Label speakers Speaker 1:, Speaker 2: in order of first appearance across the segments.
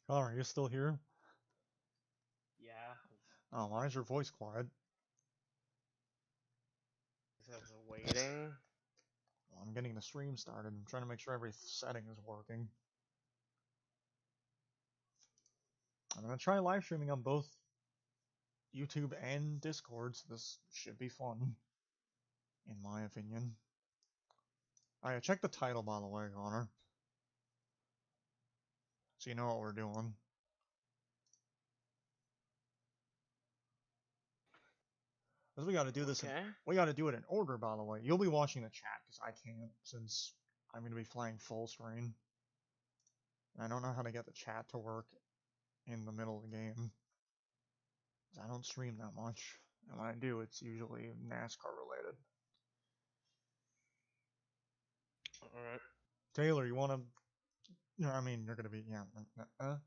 Speaker 1: Connor, are you still here?
Speaker 2: Yeah,
Speaker 1: Oh, why is your voice quiet?
Speaker 2: because waiting.
Speaker 1: Well, I'm getting the stream started. I'm trying to make sure every setting is working. I'm gonna try live streaming on both YouTube and Discord, so this should be fun, in my opinion. Alright, check the title, by the way, Connor. So you know what we're doing. Because we gotta do this
Speaker 2: Okay.
Speaker 1: we gotta do it in order, by the way. You'll be watching the chat, because I can't, since I'm gonna be playing full screen. And I don't know how to get the chat to work in the middle of the game. I don't stream that much. And when I do, it's usually NASCAR related.
Speaker 2: Alright.
Speaker 1: Taylor, you wanna... I mean, you're gonna be... Yeah. I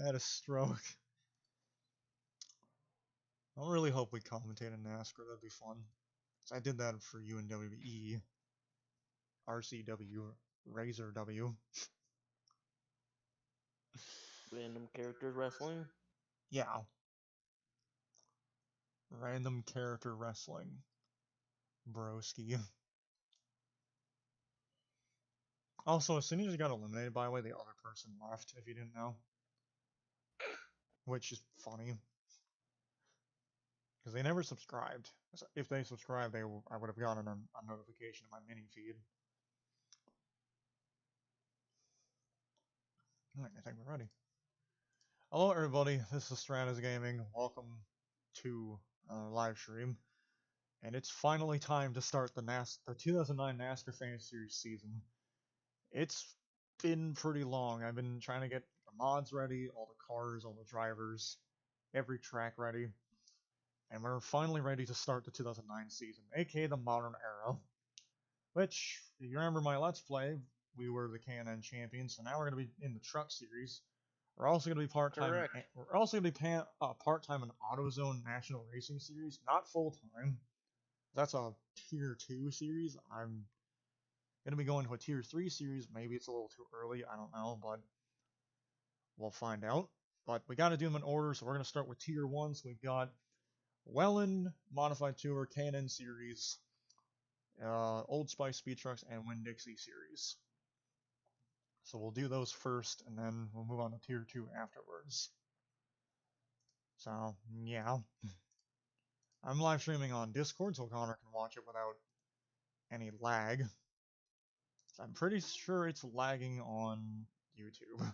Speaker 1: had a stroke. I really hope we commentate in NASCAR. That'd be fun. I did that for UNWE, RCW, Razor W.
Speaker 2: Random characters wrestling.
Speaker 1: Yeah. Random character wrestling. Broski. Also, as soon as you got eliminated, by the way, the other person left, if you didn't know. Which is funny. Because they never subscribed. If they subscribed, I would have gotten a notification in my mini feed. Alright, I think we're ready. Hello everybody, this is Stratus Gaming. Welcome to our live stream. And it's finally time to start the 2009 NASCAR Fan Series season. It's been pretty long. I've been trying to get the mods ready, all the cars, all the drivers, every track ready. And we're finally ready to start the 2009 season, aka the modern era. Which, if you remember my Let's Play, we were the K&N champions, so now we're going to be in the Truck Series. We're also going to be part-time.
Speaker 2: Correct.
Speaker 1: We're also going to be part-time in AutoZone National Racing Series, not full-time. That's a Tier 2 series. I'm going to be going to a Tier 3 series. Maybe it's a little too early, I don't know, but we'll find out. But we got to do them in order, so we're going to start with Tier 1. So we've got Whelen, Modified Tour, K&N Series, Old Spice Speed Trucks, and Winn-Dixie Series. So we'll do those first, and then we'll move on to Tier 2 afterwards. So, yeah. I'm live streaming on Discord, so Connor can watch it without any lag. I'm pretty sure it's lagging on YouTube.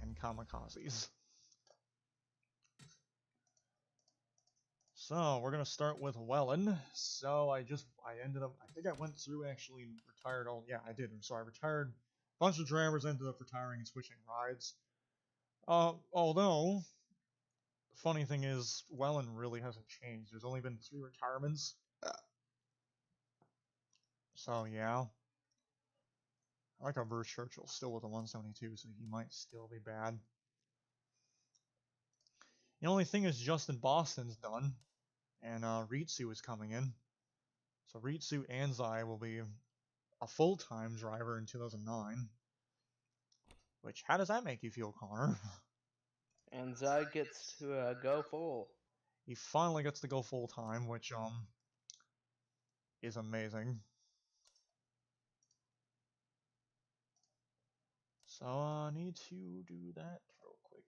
Speaker 1: And Kamikazes. So, we're gonna start with Whelen. So, I think I went through actually and retired all, yeah, I did. So I retired, a bunch of drivers ended up retiring and switching rides. Although, the funny thing is, Whelen really hasn't changed. There's only been 3 retirements. So, yeah. I like how Bruce Churchill's still with the 172, so he might still be bad. The only thing is Justin Boston's done, and Ritsu is coming in. So Ritsu Anzai will be a full-time driver in 2009. Which, how does that make you feel, Connor?
Speaker 2: And Zai gets to go full.
Speaker 1: He finally gets to go full-time, which, is amazing. So, I need to do that real quick.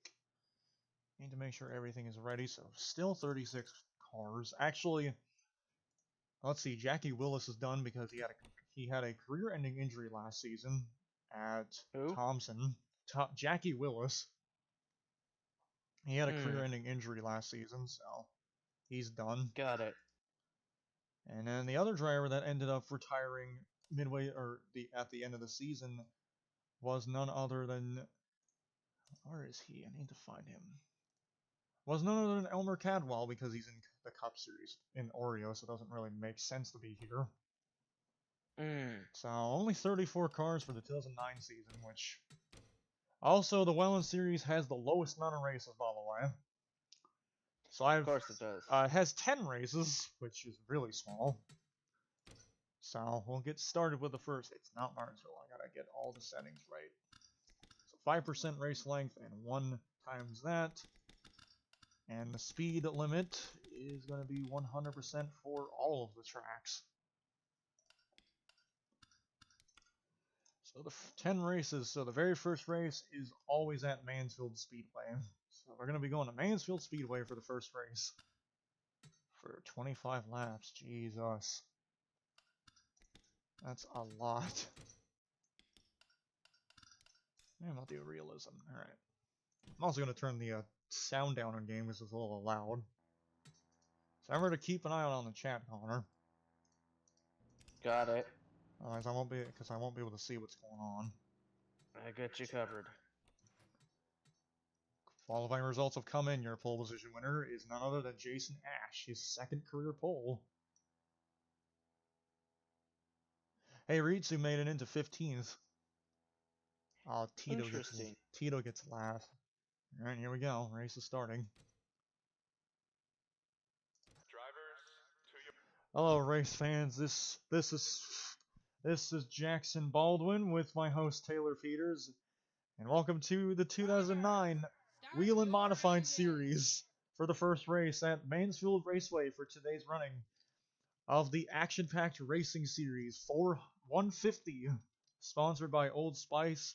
Speaker 1: Need to make sure everything is ready, so still 36 cars. Actually, let's see, Jackie Willis is done because he had a career-ending injury last season at
Speaker 2: Who?
Speaker 1: Thompson. Jackie Willis. He had a career-ending injury last season, so he's done.
Speaker 2: Got it.
Speaker 1: And then the other driver that ended up retiring midway or at the end of the season was none other than, where is he? I need to find him. Was none other than Elmer Cadwell, because he's in the Cup Series in Oreo, so it doesn't really make sense to be here. So only 34 cars for the 2009 season, which also the Whelen Series has the lowest amount of races, by the way. So
Speaker 2: Of course it does.
Speaker 1: It has 10 races, which is really small. So we'll get started with the first. It's not Martinsville. I gotta get all the settings right. So 5% race length and 1 times that. And the speed limit is going to be 100% for all of the tracks. So the 10 races. So the very first race is always at Mansfield Speedway. So we're going to be going to Mansfield Speedway for the first race. For 25 laps. Jesus. That's a lot. And I'll do realism. Alright. I'm also going to turn the sound down on game because it's a little loud. So remember to keep an eye out on the chat, Connor.
Speaker 2: Got it.
Speaker 1: Otherwise, I won't be able to see what's going on.
Speaker 2: I got you covered.
Speaker 1: Qualifying results have come in. Your pole position winner is none other than Jason Ash, his 2nd career pole. Hey, Ritsu made it into 15th. Oh, Tito gets last. Alright, here we go. Race is starting. Hello, race fans. This is Jackson Baldwin with my host Taylor Peters, and welcome to the 2009 Whelen Modified Series for the first race at Mansfield Raceway for today's running of the action-packed racing series 150, sponsored by Old Spice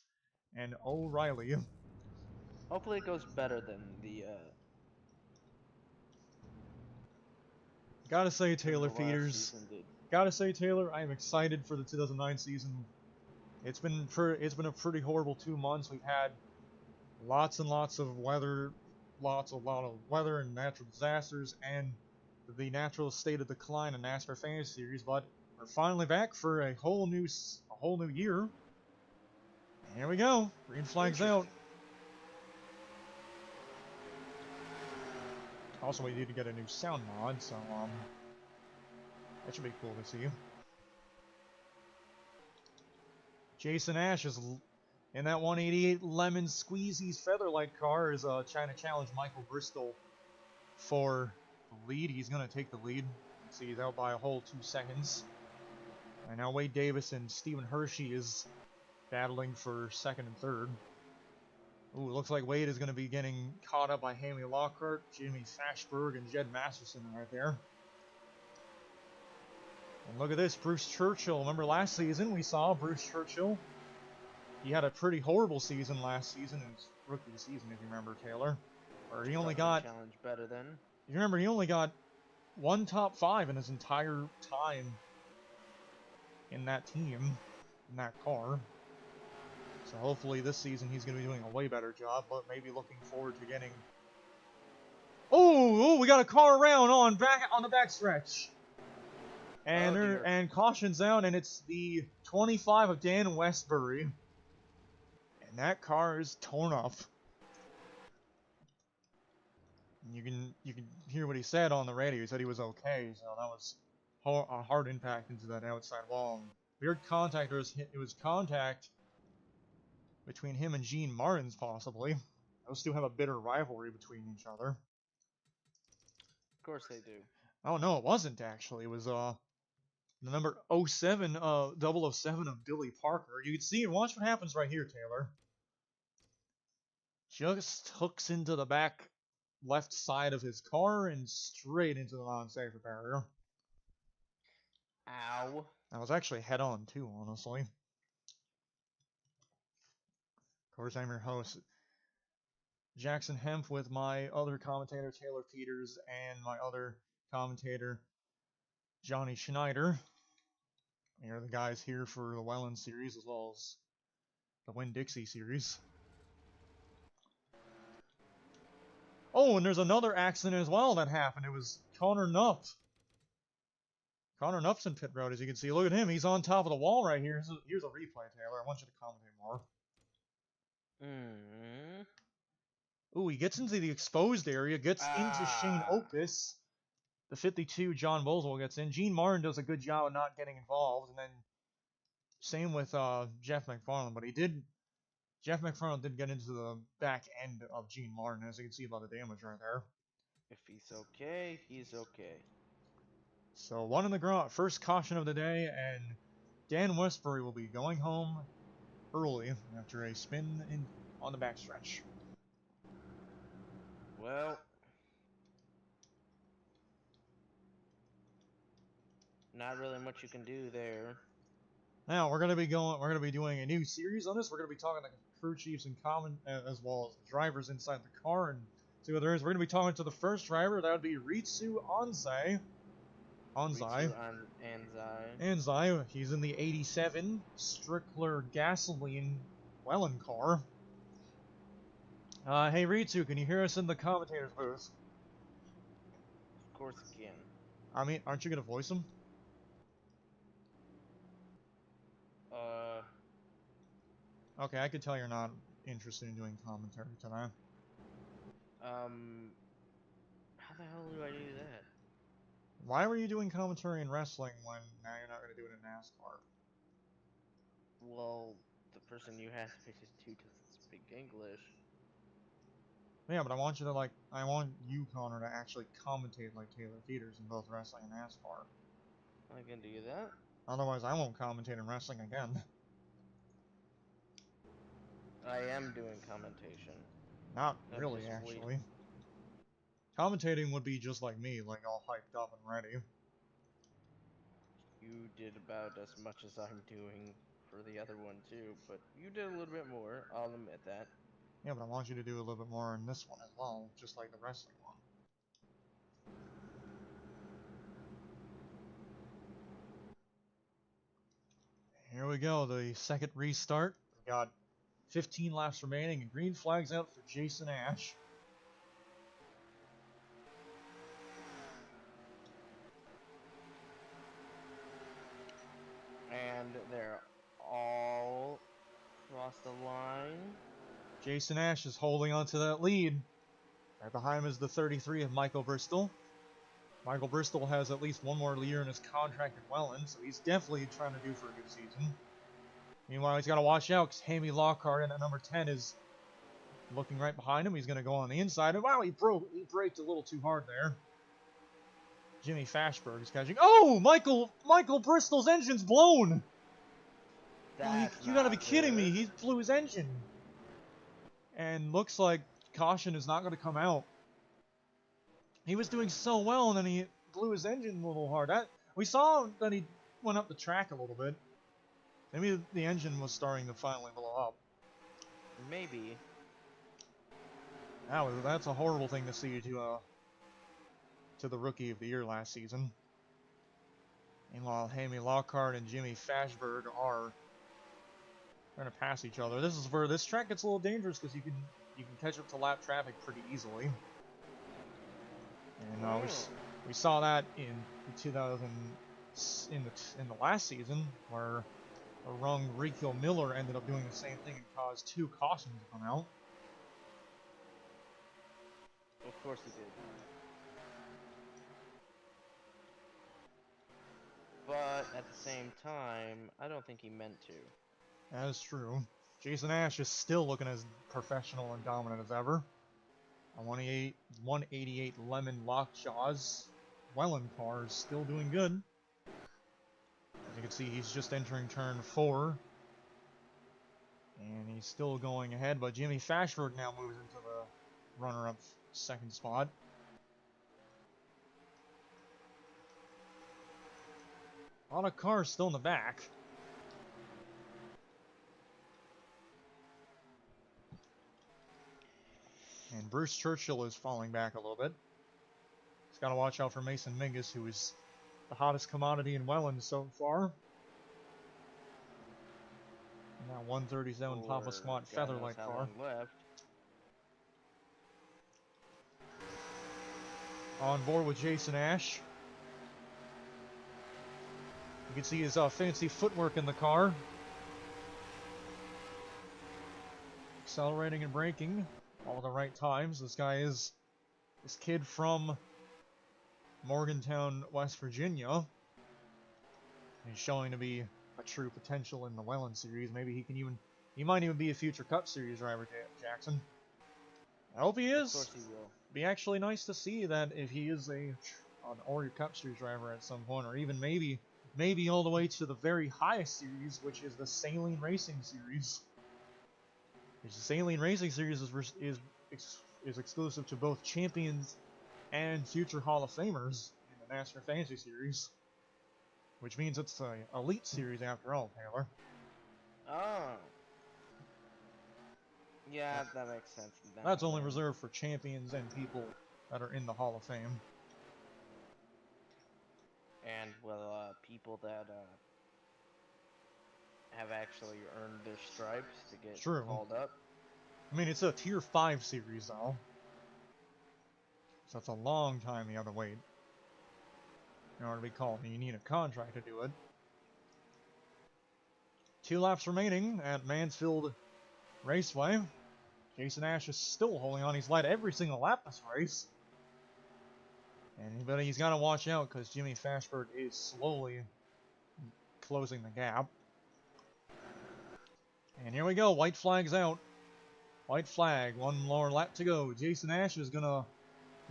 Speaker 1: and O'Reilly.
Speaker 2: Hopefully it goes better than the
Speaker 1: Gotta say, Taylor Peters. Gotta say, Taylor, I am excited for the 2009 season. It's been a pretty horrible 2 months. We've had lots and lots of weather, lot of weather and natural disasters, and the natural state of decline in NASCAR Fantasy Series. But we're finally back for a whole new year. And here we go. Green flag's out. Also, we need to get a new sound mod, so that should be cool to see. Jason Ash is in that 188 Lemon Squeezy's Featherlight car is trying to challenge Michael Bristol for the lead. He's going to take the lead. See, he's out by a whole 2 seconds. And now Wade Davis and Stephen Hershey is battling for 2nd and 3rd. Ooh, looks like Wade is going to be getting caught up by Hammy Lockhart, Jimmy Fashberg, and Jed Masterson right there. And look at this, Bruce Churchill. Remember last season we saw Bruce Churchill? He had a pretty horrible season last season, in his rookie season, if you remember, Taylor. Or he only got...
Speaker 2: challenge better than.
Speaker 1: You remember, he only got 1 top 5 in his entire time in that team, in that car. So hopefully this season he's going to be doing a way better job, but maybe looking forward to getting... Oh, we got a car around on the backstretch. And and caution's out, and it's the 25 of Dan Westbury. And that car is torn up. And you can hear what he said on the radio. He said he was okay, so that was a hard impact into that outside wall. Weird contact. It was contact between him and Gene Martins, possibly. Those two have a bitter rivalry between each other.
Speaker 2: Of course they do.
Speaker 1: Oh no, it wasn't actually. It was the number 007 of Billy Parker. You can see and watch what happens right here, Taylor. Just hooks into the back left side of his car and straight into the non-safer barrier.
Speaker 2: Ow.
Speaker 1: That was actually head-on too, honestly. Of course, I'm your host, Jackson Hemp, with my other commentator, Taylor Peters, and my other commentator, Johnny Schneider. They're the guys here for the Whelen series as well as the Winn-Dixie series. Oh, and there's another accident as well that happened. It was Connor Nupp. Connor Nupp's in pit road, as you can see. Look at him. He's on top of the wall right here. Here's a replay, Taylor. I want you to commentate more. Ooh, he gets into the exposed area, gets into Shane Opus. The 52, John Boswell, gets in. Gene Martin does a good job of not getting involved. And then same with Jeff McFarland. But Jeff McFarland did get into the back end of Gene Martin, as you can see by the damage right there.
Speaker 2: If he's okay, he's okay.
Speaker 1: So one in the ground, first caution of the day, and Dan Westbury will be going home early after a spin on the backstretch.
Speaker 2: Well, not really much you can do there.
Speaker 1: Now we're gonna be doing a new series on this. We're gonna be talking to crew chiefs and as well as the drivers inside the car and see what there is. We're gonna be talking to the first driver. That would be Ritsu Anzai.
Speaker 2: Anzai.
Speaker 1: Anzai. He's in the '87 Strickler gasoline Whelen car. Hey Ritsu, can you hear us in the commentator's booth?
Speaker 2: Of course it can.
Speaker 1: I mean, aren't you gonna voice him? Okay, I could tell you're not interested in doing commentary tonight.
Speaker 2: How the hell do I do that?
Speaker 1: Why were you doing commentary in wrestling when now you're not gonna do it in NASCAR?
Speaker 2: Well, the person you asked me to do doesn't speak English.
Speaker 1: Yeah, but I want you, Connor, to actually commentate like Taylor Peters in both wrestling and NASCAR.
Speaker 2: I can do that.
Speaker 1: Otherwise, I won't commentate in wrestling again.
Speaker 2: I am doing commentation.
Speaker 1: Not really, actually. Commentating would be just like me, like all hyped up and ready.
Speaker 2: You did about as much as I'm doing for the other one too, but you did a little bit more, I'll admit that.
Speaker 1: Yeah, but I want you to do a little bit more in this one as well, just like the wrestling one. Here we go, the second restart. We've got 15 laps remaining, and green flag's out for Jason Ash.
Speaker 2: And they're all across the line.
Speaker 1: Jason Ash is holding onto that lead. Right behind him is the 33 of Michael Bristol. Michael Bristol has at least one more year in his contract at Whelen, so he's definitely trying to do for a good season. Meanwhile, he's got to watch out because Hammy Lockhart in at number 10 is looking right behind him. He's going to go on the inside. And wow, he braked a little too hard there. Jimmy Fashberg is catching. Oh, Michael Bristol's engine's blown. Oh, you got to be kidding me. He blew his engine. And looks like caution is not going to come out. He was doing so well, and then he blew his engine a little hard. We saw that he went up the track a little bit. Maybe the engine was starting to finally blow up.
Speaker 2: Maybe.
Speaker 1: That's a horrible thing to see to the Rookie of the Year last season. Meanwhile, Hammy Lockhart and Jimmy Fashberg are trying to pass each other. This is where this track gets a little dangerous because you can catch up to lap traffic pretty easily. And we saw that in 2000 in the last season where a wrong Rico Miller ended up doing the same thing and caused 2 cautions to come out.
Speaker 2: Of course he did. But at the same time, I don't think he meant to.
Speaker 1: That is true. Jason Ash is still looking as professional and dominant as ever. A 188 Lemon Lockjaw's Whelen car is still doing good. As you can see, he's just entering turn 4. And he's still going ahead, but Jimmy Fashberg now moves into the runner-up second spot. A lot of cars still in the back. And Bruce Churchill is falling back a little bit. He's got to watch out for Mason Mingus, who is the hottest commodity in Whelen so far. And that 137 Papa Squat Featherlight car.
Speaker 2: Left.
Speaker 1: On board with Jason Ash. You can see his fancy footwork in the car. Accelerating and braking. All the right times. This guy is this kid from Morgantown, West Virginia. He's showing to be a true potential in the Whelen series. Maybe he might even be a future Cup Series driver, Jackson. I hope he is.
Speaker 2: Of course he will.
Speaker 1: Be actually nice to see that if he is a or your Cup Series driver at some point, or even maybe all the way to the very highest series, which is the Saline Racing Series. Which the Saline Racing Series is exclusive to both champions and future Hall of Famers in the NASCAR Fantasy Series, which means it's an elite series after all, Taylor.
Speaker 2: Oh. Yeah, that makes sense.
Speaker 1: That's only reserved for champions and people that are in the Hall of Fame.
Speaker 2: And, well, people that have actually earned their stripes to get
Speaker 1: True.
Speaker 2: called up.
Speaker 1: I mean, it's a Tier 5 series, though. So it's a long time you have to wait in order to be called, and you need a contract to do it. 2 laps remaining at Mansfield Raceway. Jason Ash is still holding on. He's led every single lap this race. But he's got to watch out because Jimmy Fashberg is slowly closing the gap. And here we go. White flag's out. White flag. 1 more lap to go. Jason Ash is going to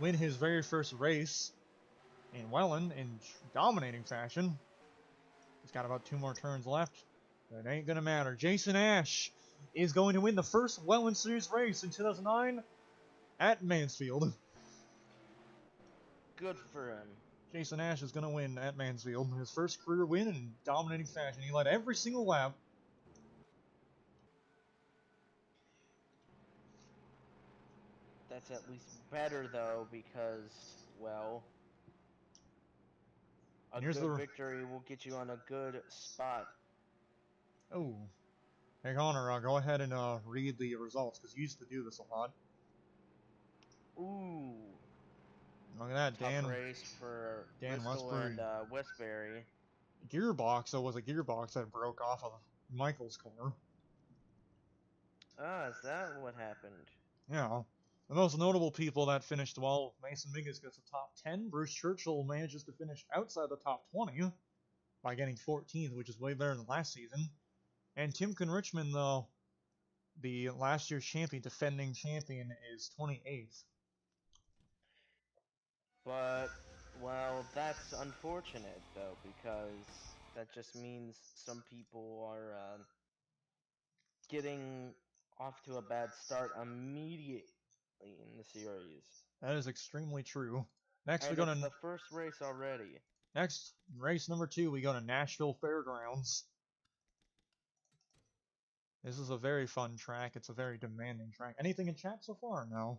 Speaker 1: win his very first race in Whelen in dominating fashion. He's got about 2 more turns left. But it ain't going to matter. Jason Ash is going to win the first Whelen Series race in 2009 at Mansfield.
Speaker 2: Good for him.
Speaker 1: Jason Ash is going to win at Mansfield. His first career win in dominating fashion. He led every single lap.
Speaker 2: That's at least better, though, because, well, a good victory will get you on a good spot.
Speaker 1: Oh. Hey, Connor, go ahead and read the results, because you used to do this a lot.
Speaker 2: Ooh.
Speaker 1: Look at that, Dan.
Speaker 2: Tough race for
Speaker 1: Dan
Speaker 2: Bristol
Speaker 1: Westbury.
Speaker 2: and Westbury.
Speaker 1: Gearbox, so it was a gearbox that broke off of Michael's car.
Speaker 2: Ah, is that what happened?
Speaker 1: Yeah. The most notable people that finished well, Mason Mingus gets a top 10. Bruce Churchill manages to finish outside the top 20 by getting 14th, which is way better than last season. And Timken Richmond, though, the last year's champion, defending champion, is 28th.
Speaker 2: But, well, that's unfortunate, though, because that just means some people are getting off to a bad start immediately in the series.
Speaker 1: That is extremely true. Next,
Speaker 2: and
Speaker 1: we go
Speaker 2: it's
Speaker 1: to
Speaker 2: the first race already.
Speaker 1: Next, race number 2, we go to Nashville Fairgrounds. This is a very fun track. It's a very demanding track. Anything in chat so far? No.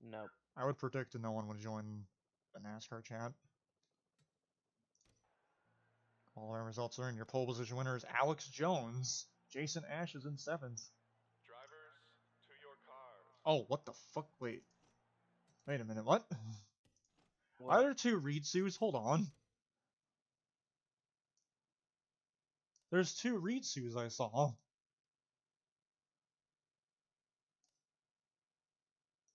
Speaker 2: Nope.
Speaker 1: I would predict that no one would join the NASCAR chat. All our results are in. Your pole position winner is Alex Jones. Jason Ash is in 7th.
Speaker 3: Drivers, to your cars.
Speaker 1: Oh, what the fuck? Wait a minute, what? Are there 2 Reed-Sues? Hold on. There's 2 Reed-Sues I saw.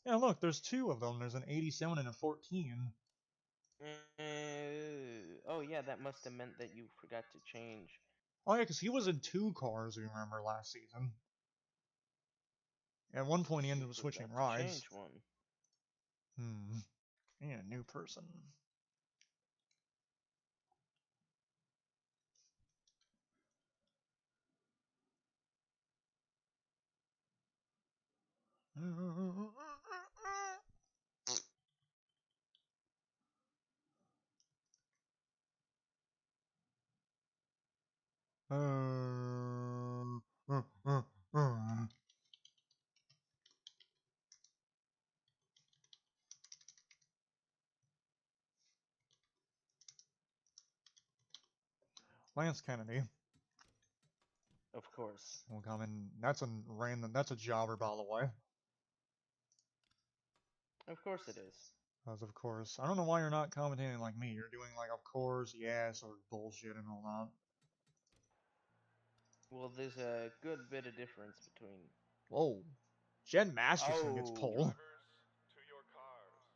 Speaker 1: Yeah, look, there's 2 of them. There's an 87 and a 14.
Speaker 2: Oh, yeah, that must have meant that you forgot to change.
Speaker 1: Oh, yeah, because he was in 2 cars, remember, last season. At one point, he ended up switching rides.
Speaker 2: Change one.
Speaker 1: Yeah, new person. Lance Kennedy.
Speaker 2: Of course.
Speaker 1: Will come in. That's a jobber, by the way.
Speaker 2: Of course it is.
Speaker 1: Because of course. I don't know why you're not commentating like me. You're doing like, of course, yes, or bullshit and all that.
Speaker 2: Well, there's a good bit of difference between...
Speaker 1: Whoa. Jen Masterson gets pole.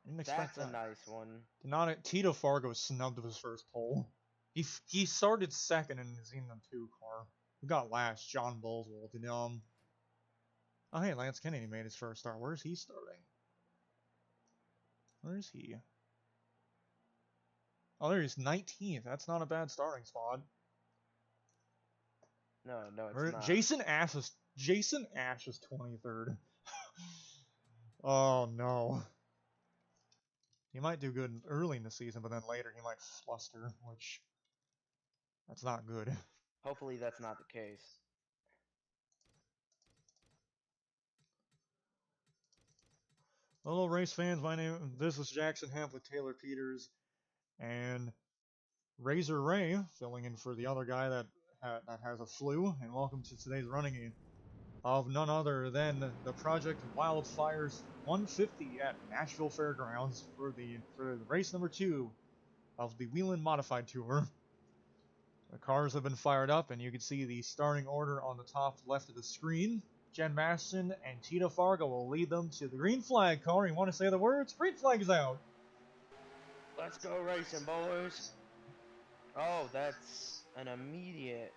Speaker 1: Didn't expect
Speaker 2: That's
Speaker 1: that.
Speaker 2: a nice one.
Speaker 1: Tito Fargo snubbed of his first pole. He started 2nd in his Zenon 2 car. Who got last? John Boswell. Oh, hey, Lance Kennedy made his first start. Where's he starting? Where is he? Oh, there he's 19th. That's not a bad starting spot.
Speaker 2: No, it's not.
Speaker 1: Jason Ash is 23rd. Oh no. He might do good early in the season, but then later he might fluster, which that's not good.
Speaker 2: Hopefully that's not the case.
Speaker 1: Hello, race fans. This is Jackson Hemp with Taylor Peters and Razor Ray filling in for the other guy that has a flu. And welcome to today's running of none other than the Project Wildfires 150 at Nashville Fairgrounds for the race number 2 of the Whelen Modified Tour. The cars have been fired up, and you can see the starting order on the top left of the screen. Jen Maston and Tito Fargo will lead them to the green flag car. You want to say the words? Green flag is out.
Speaker 2: Let's go racing, boys. Oh, that's an immediate.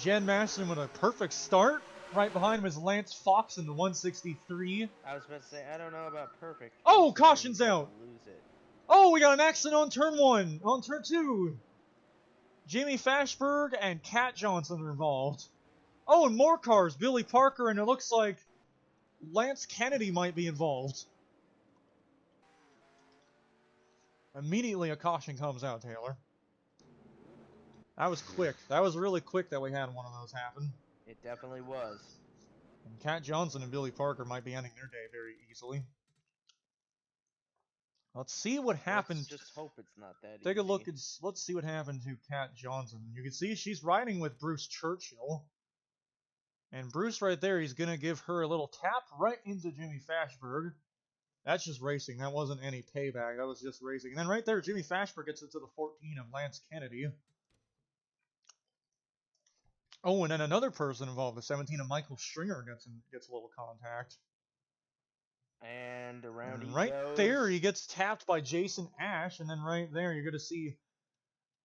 Speaker 1: Jen Maston with a perfect start. Right behind him is Lance Fox in the 163.
Speaker 2: I was about to say, I don't know about perfect.
Speaker 1: Oh, caution's out.
Speaker 2: Lose it.
Speaker 1: Oh, we got an accident on turn 1. On turn 2. Jamie Fashberg and Kat Johnson are involved. Oh, and more cars. Billy Parker, and it looks like Lance Kennedy might be involved. Immediately a caution comes out, Taylor. That was quick. That was really quick that we had one of those happen.
Speaker 2: It definitely was.
Speaker 1: And Kat Johnson and Billy Parker might be ending their day very easily. Let's see what happens.
Speaker 2: Let's just hope it's not that
Speaker 1: Take
Speaker 2: easy.
Speaker 1: a look and let's see what happened to Kat Johnson. You can see she's riding with Bruce Churchill. And Bruce right there, he's going to give her a little tap right into Jimmy Fashberg. That's just racing. That wasn't any payback. That was just racing. And then right there, Jimmy Fashberg gets into the 14 of Lance Kennedy. Oh, and then another person involved, the 17 of Michael Stringer, gets a little contact.
Speaker 2: And around he
Speaker 1: right
Speaker 2: goes.
Speaker 1: there, he gets tapped by Jason Ash. And then right there, you're going to see,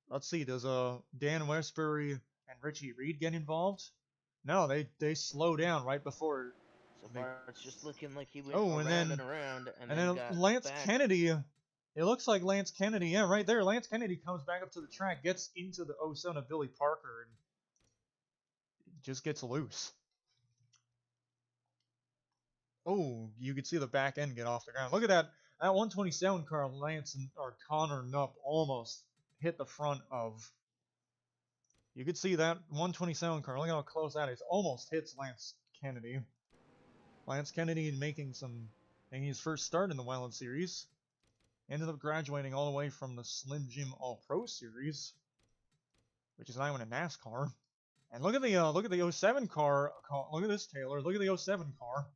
Speaker 1: let's see, does Dan Westbury and Richie Reed get involved? No, they slow down right before.
Speaker 2: So far, it's just looking like he went
Speaker 1: and
Speaker 2: around, and
Speaker 1: then
Speaker 2: got
Speaker 1: Lance
Speaker 2: back.
Speaker 1: Kennedy. It looks like Lance Kennedy. Yeah, right there. Lance Kennedy comes back up to the track, gets into the 07 of Billy Parker, and just gets loose. Oh, you can see the back end get off the ground. Look at that. That 127 car, Lance or Connor Nupp almost hit the front of. You could see that 127 car. Look how close that is. Almost hits Lance Kennedy. Lance Kennedy making his first start in the Whelen Series. Ended up graduating all the way from the Slim Jim All Pro Series, which is now in a NASCAR. And look at the 07 car. Look at this, Taylor. Look at the 07 car.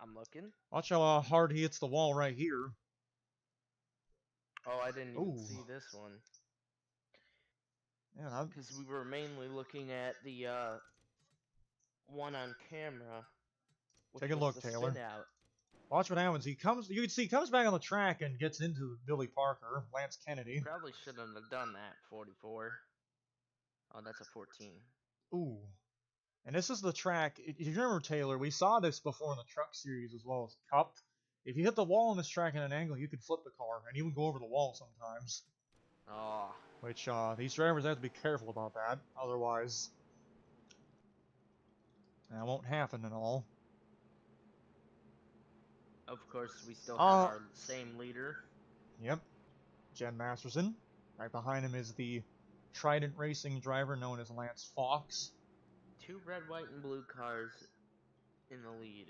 Speaker 2: I'm looking.
Speaker 1: Watch how hard he hits the wall right here.
Speaker 2: Oh, I didn't even see this one.
Speaker 1: Yeah,
Speaker 2: because we were mainly looking at the one on camera.
Speaker 1: Take a look, Taylor. Watch what happens. You can see he comes back on the track and gets into Billy Parker, Lance Kennedy.
Speaker 2: Probably shouldn't have done that. 44. Oh, that's a 14.
Speaker 1: Ooh. And this is the track. If you remember, Taylor, we saw this before in the Truck Series as well as Cup. If you hit the wall on this track at an angle, you could flip the car and even go over the wall sometimes.
Speaker 2: Oh.
Speaker 1: Which these drivers have to be careful about that. Otherwise, that won't happen at all.
Speaker 2: Of course, we still have our same leader.
Speaker 1: Yep. Jen Masterson. Right behind him is the Trident Racing driver known as Lance Fox.
Speaker 2: 2 red, white, and blue cars in the lead.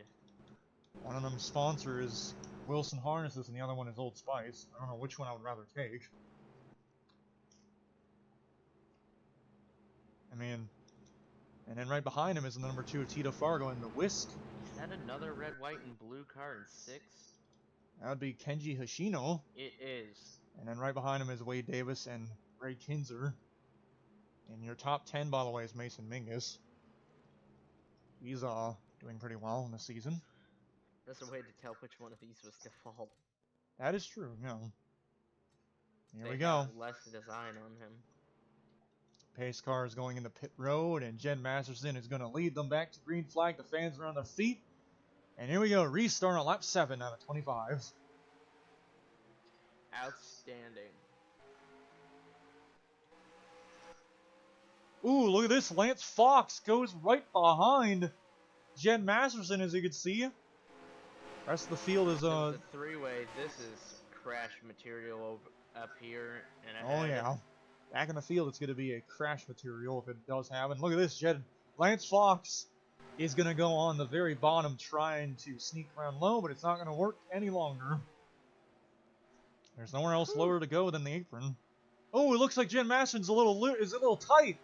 Speaker 1: One of them sponsor is Wilson Harnesses, and the other one is Old Spice. I don't know which one I would rather take. I mean, and then right behind him is the number 2 Tito Fargo in the Whisk.
Speaker 2: Is that another red, white, and blue car in 6?
Speaker 1: That would be Kenji Hoshino.
Speaker 2: It is.
Speaker 1: And then right behind him is Wade Davis and Ray Kinzer. And your top 10, by the way, is Mason Mingus. He's doing pretty well in the season.
Speaker 2: There's a way to tell which one of these was default.
Speaker 1: That is true, no. Here we
Speaker 2: They
Speaker 1: go.
Speaker 2: have less design on him.
Speaker 1: Pace car is going into pit road, and Jen Masterson is going to lead them back to green flag. The fans are on their feet. And here we go, restart on lap 7 out of 25.
Speaker 2: Outstanding.
Speaker 1: Ooh, look at this. Lance Fox goes right behind Jed Masterson, as you can see. The rest of the field is,
Speaker 2: The three-way, this is crash material up here and
Speaker 1: oh
Speaker 2: ahead.
Speaker 1: yeah. Back in the field, it's going to be a crash material if it does happen. Look at this, Lance Fox is going to go on the very bottom trying to sneak around low, but it's not going to work any longer. There's nowhere else lower to go than the apron. Oh, it looks like Jed Masterson's a little tight.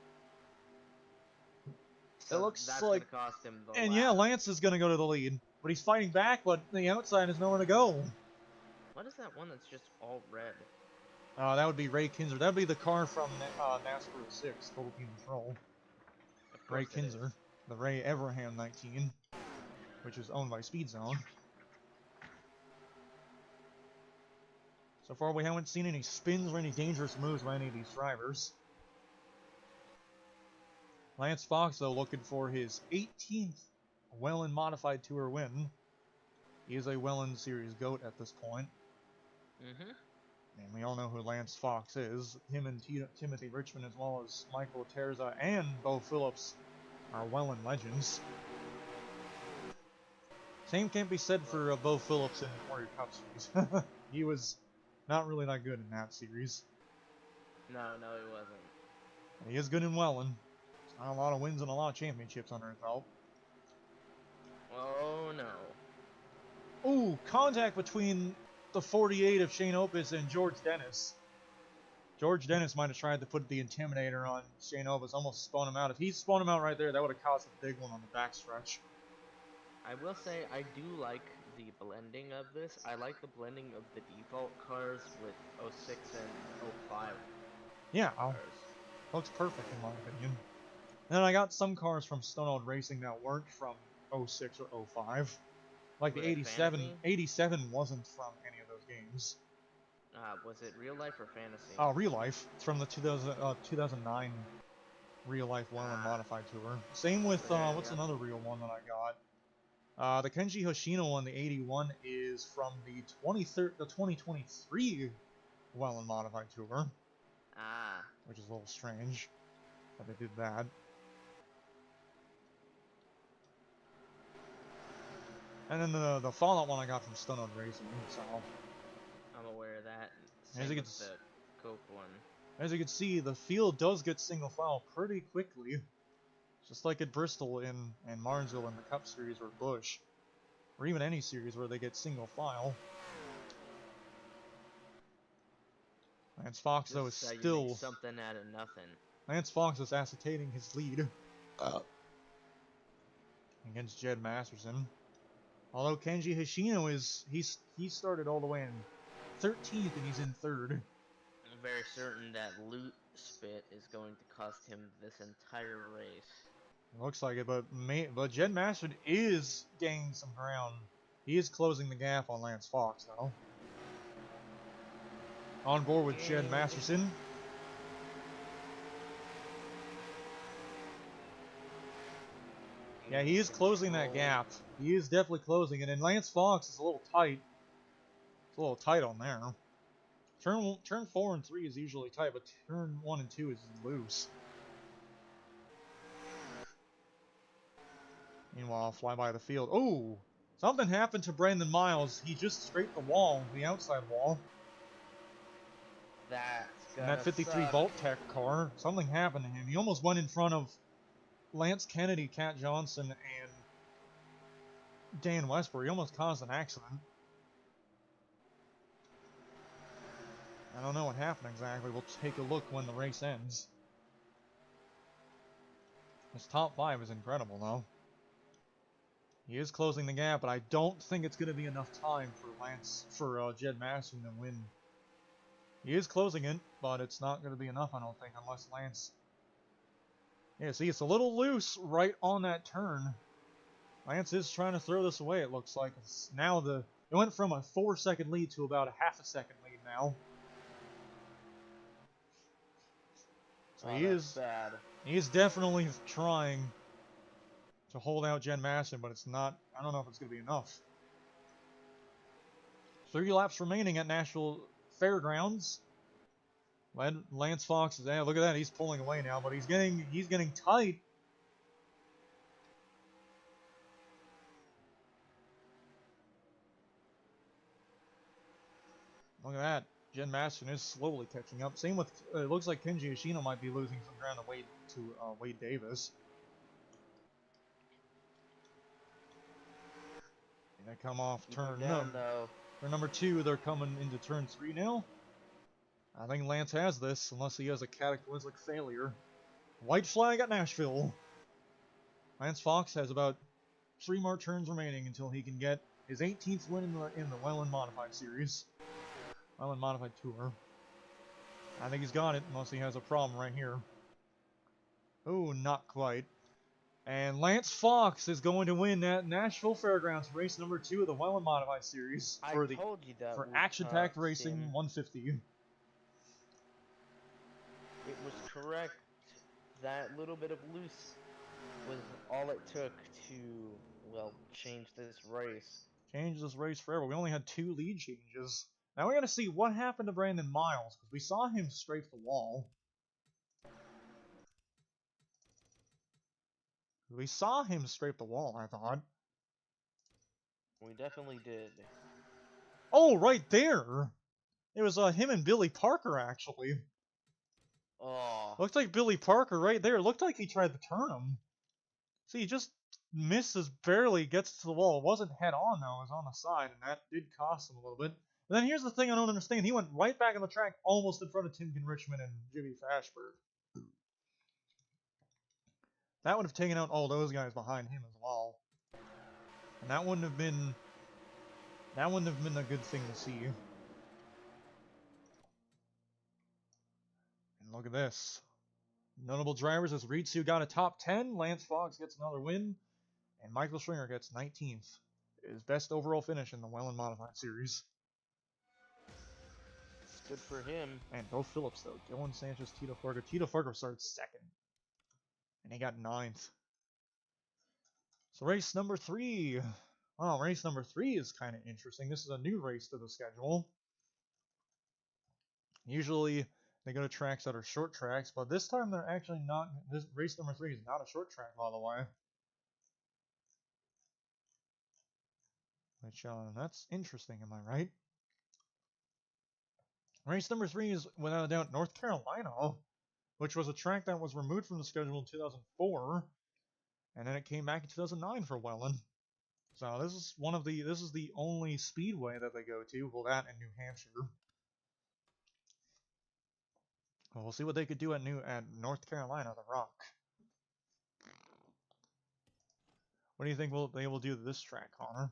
Speaker 2: So
Speaker 1: it looks
Speaker 2: that's
Speaker 1: like,
Speaker 2: gonna cost him the
Speaker 1: and
Speaker 2: lap.
Speaker 1: yeah, Lance is going to go to the lead, but he's fighting back, but the outside is nowhere to go.
Speaker 2: What is that one that's just all red?
Speaker 1: That would be Ray Kinzer. That would be the car from NASCAR 6, Total Team Control.
Speaker 2: Of
Speaker 1: Ray
Speaker 2: course it is.
Speaker 1: Kinzer, the Ray Everham 19, which is owned by Speed Zone. So far, we haven't seen any spins or any dangerous moves by any of these drivers. Lance Fox, though, looking for his 18th Whelen Modified Tour win. He is a Whelen Series GOAT at this point.
Speaker 2: Mm-hmm.
Speaker 1: And we all know who Lance Fox is. Him and Timothy Richmond, as well as Michael Terza and Bo Phillips, are Whelen legends. Same can't be said for Bo Phillips in Warrior Cup Series. He was not really that good in that series.
Speaker 2: No, he wasn't.
Speaker 1: And he is good in Whelen. Not a lot of wins and a lot of championships under his belt.
Speaker 2: Oh no.
Speaker 1: Ooh, contact between the 48 of Shane Opus and George Dennis. George Dennis might have tried to put the Intimidator on Shane Opus, almost spun him out. If he spun him out right there, that would have caused a big one on the backstretch.
Speaker 2: I will say I do like the blending of this. I like the blending of the default cars with 06 and 05
Speaker 1: Yeah,
Speaker 2: cars.
Speaker 1: looks perfect in my opinion. And then I got some cars from Stone Old Racing that weren't from 06 or 05. Like the 87.
Speaker 2: Fantasy?
Speaker 1: 87 wasn't from any of those games.
Speaker 2: Was it real life or fantasy?
Speaker 1: Oh, real life. It's from the 2009 real life Whelen Modified Tour. Same with, what's another real one that I got? The Kenji Hoshino one, the 81, is from the 2023 Whelen Modified Tour. Which is a little strange that they did that. And then the Fallout one I got from Stone Old Racing, so...
Speaker 2: I'm aware of that.
Speaker 1: As
Speaker 2: Same
Speaker 1: you
Speaker 2: with
Speaker 1: can
Speaker 2: the Coke one.
Speaker 1: As you can see, the field does get single file pretty quickly. Just like at Bristol and Martinsville in the Cup Series or Busch. Or even any series where they get single file. Lance Fox, though, is
Speaker 2: You
Speaker 1: still...
Speaker 2: make something out of nothing.
Speaker 1: Lance Fox is ascertaining his lead. Against Jed Masterson. Although Kenji Hoshino is... He started all the way in 13th and he's in 3rd.
Speaker 2: I'm very certain that loot spit is going to cost him this entire race.
Speaker 1: Looks like it, but Jed Masterson is gaining some ground. He is closing the gap on Lance Fox, though. On board with Jed Masterson. Yeah, he is closing that gap. He is definitely closing it, and Lance Fox is a little tight. It's a little tight on there. Turn 4 and 3 is usually tight, but turn 1 and 2 is loose. Meanwhile, fly by the field. Oh! Something happened to Brandon Miles. He just scraped the wall, the outside wall.
Speaker 2: That's
Speaker 1: And that 53 Volt Tech car, something happened to him. He almost went in front of Lance Kennedy, Cat Johnson, and Dan Westbury. He almost caused an accident. I don't know what happened exactly. We'll take a look when the race ends. His top 5 is incredible, though. He is closing the gap, but I don't think it's going to be enough time for Jed Masterson to win. He is closing it, but it's not going to be enough, I don't think, unless Lance... Yeah, see, it's a little loose right on that turn. Lance is trying to throw this away, it looks like. It's now it went from a 4-second lead to about a half-a-second lead now. So he is definitely trying to hold out Jed Masterson, but it's not, I don't know if it's going to be enough. 3 laps remaining at Nashville Fairgrounds. Lance Fox is, look at that, he's pulling away now, but he's getting tight. Look at that. Jen Masterson is slowly catching up. Same with, it looks like Kenji Yoshino might be losing some ground to Wade Davis. And they come off turn number 2. They're coming into turn 3 now. I think Lance has this, unless he has a cataclysmic failure. White flag at Nashville. Lance Fox has about 3 more turns remaining until he can get his 18th win in the Whelen Modified Series. Whelen Modified Tour. I think he's got it, unless he has a problem right here. Oh, not quite. And Lance Fox is going to win at Nashville Fairgrounds race number 2 of the Whelen Modified Series for Action Packed Racing 150.
Speaker 2: It was correct. That little bit of loose was all it took to, well, change this race.
Speaker 1: Change this race forever. We only had 2 lead changes. Now we're going to see what happened to Brandon Miles, because we saw him strafe the wall. We saw him strafe the wall, I thought.
Speaker 2: We definitely did.
Speaker 1: Oh, right there! It was him and Billy Parker, actually.
Speaker 2: Oh.
Speaker 1: Looked like Billy Parker right there. Looked like he tried to turn him. See, he just misses barely, gets to the wall. It wasn't head on, though. It was on the side, and that did cost him a little bit. And then here's the thing I don't understand. He went right back on the track, almost in front of Timken Richmond and Jimmy Fashberg. That would have taken out all those guys behind him as well. And that wouldn't have been a good thing to see. And look at this. Notable drivers as Ritsu got a top 10, Lance Fox gets another win, and Michael Stringer gets 19th. His best overall finish in the Whelen Modified Series.
Speaker 2: It's good for him.
Speaker 1: And Bo Phillips, though. Dylan Sanchez, Tito Fargo. Tito Fargo started 2nd. And he got 9th. So race number 3. Well, race number 3 is kind of interesting. This is a new race to the schedule. Usually they go to tracks that are short tracks, but this time they're actually not. This race number 3 is not a short track, by the way. Which, that's interesting, am I right? Race number 3 is, without a doubt, North Carolina, which was a track that was removed from the schedule in 2004, and then it came back in 2009 for Whelen. So this is the only speedway that they go to. Well, that and New Hampshire. Well, we'll see what they could do at North Carolina, the Rock. What do you think they will do to this track, Connor?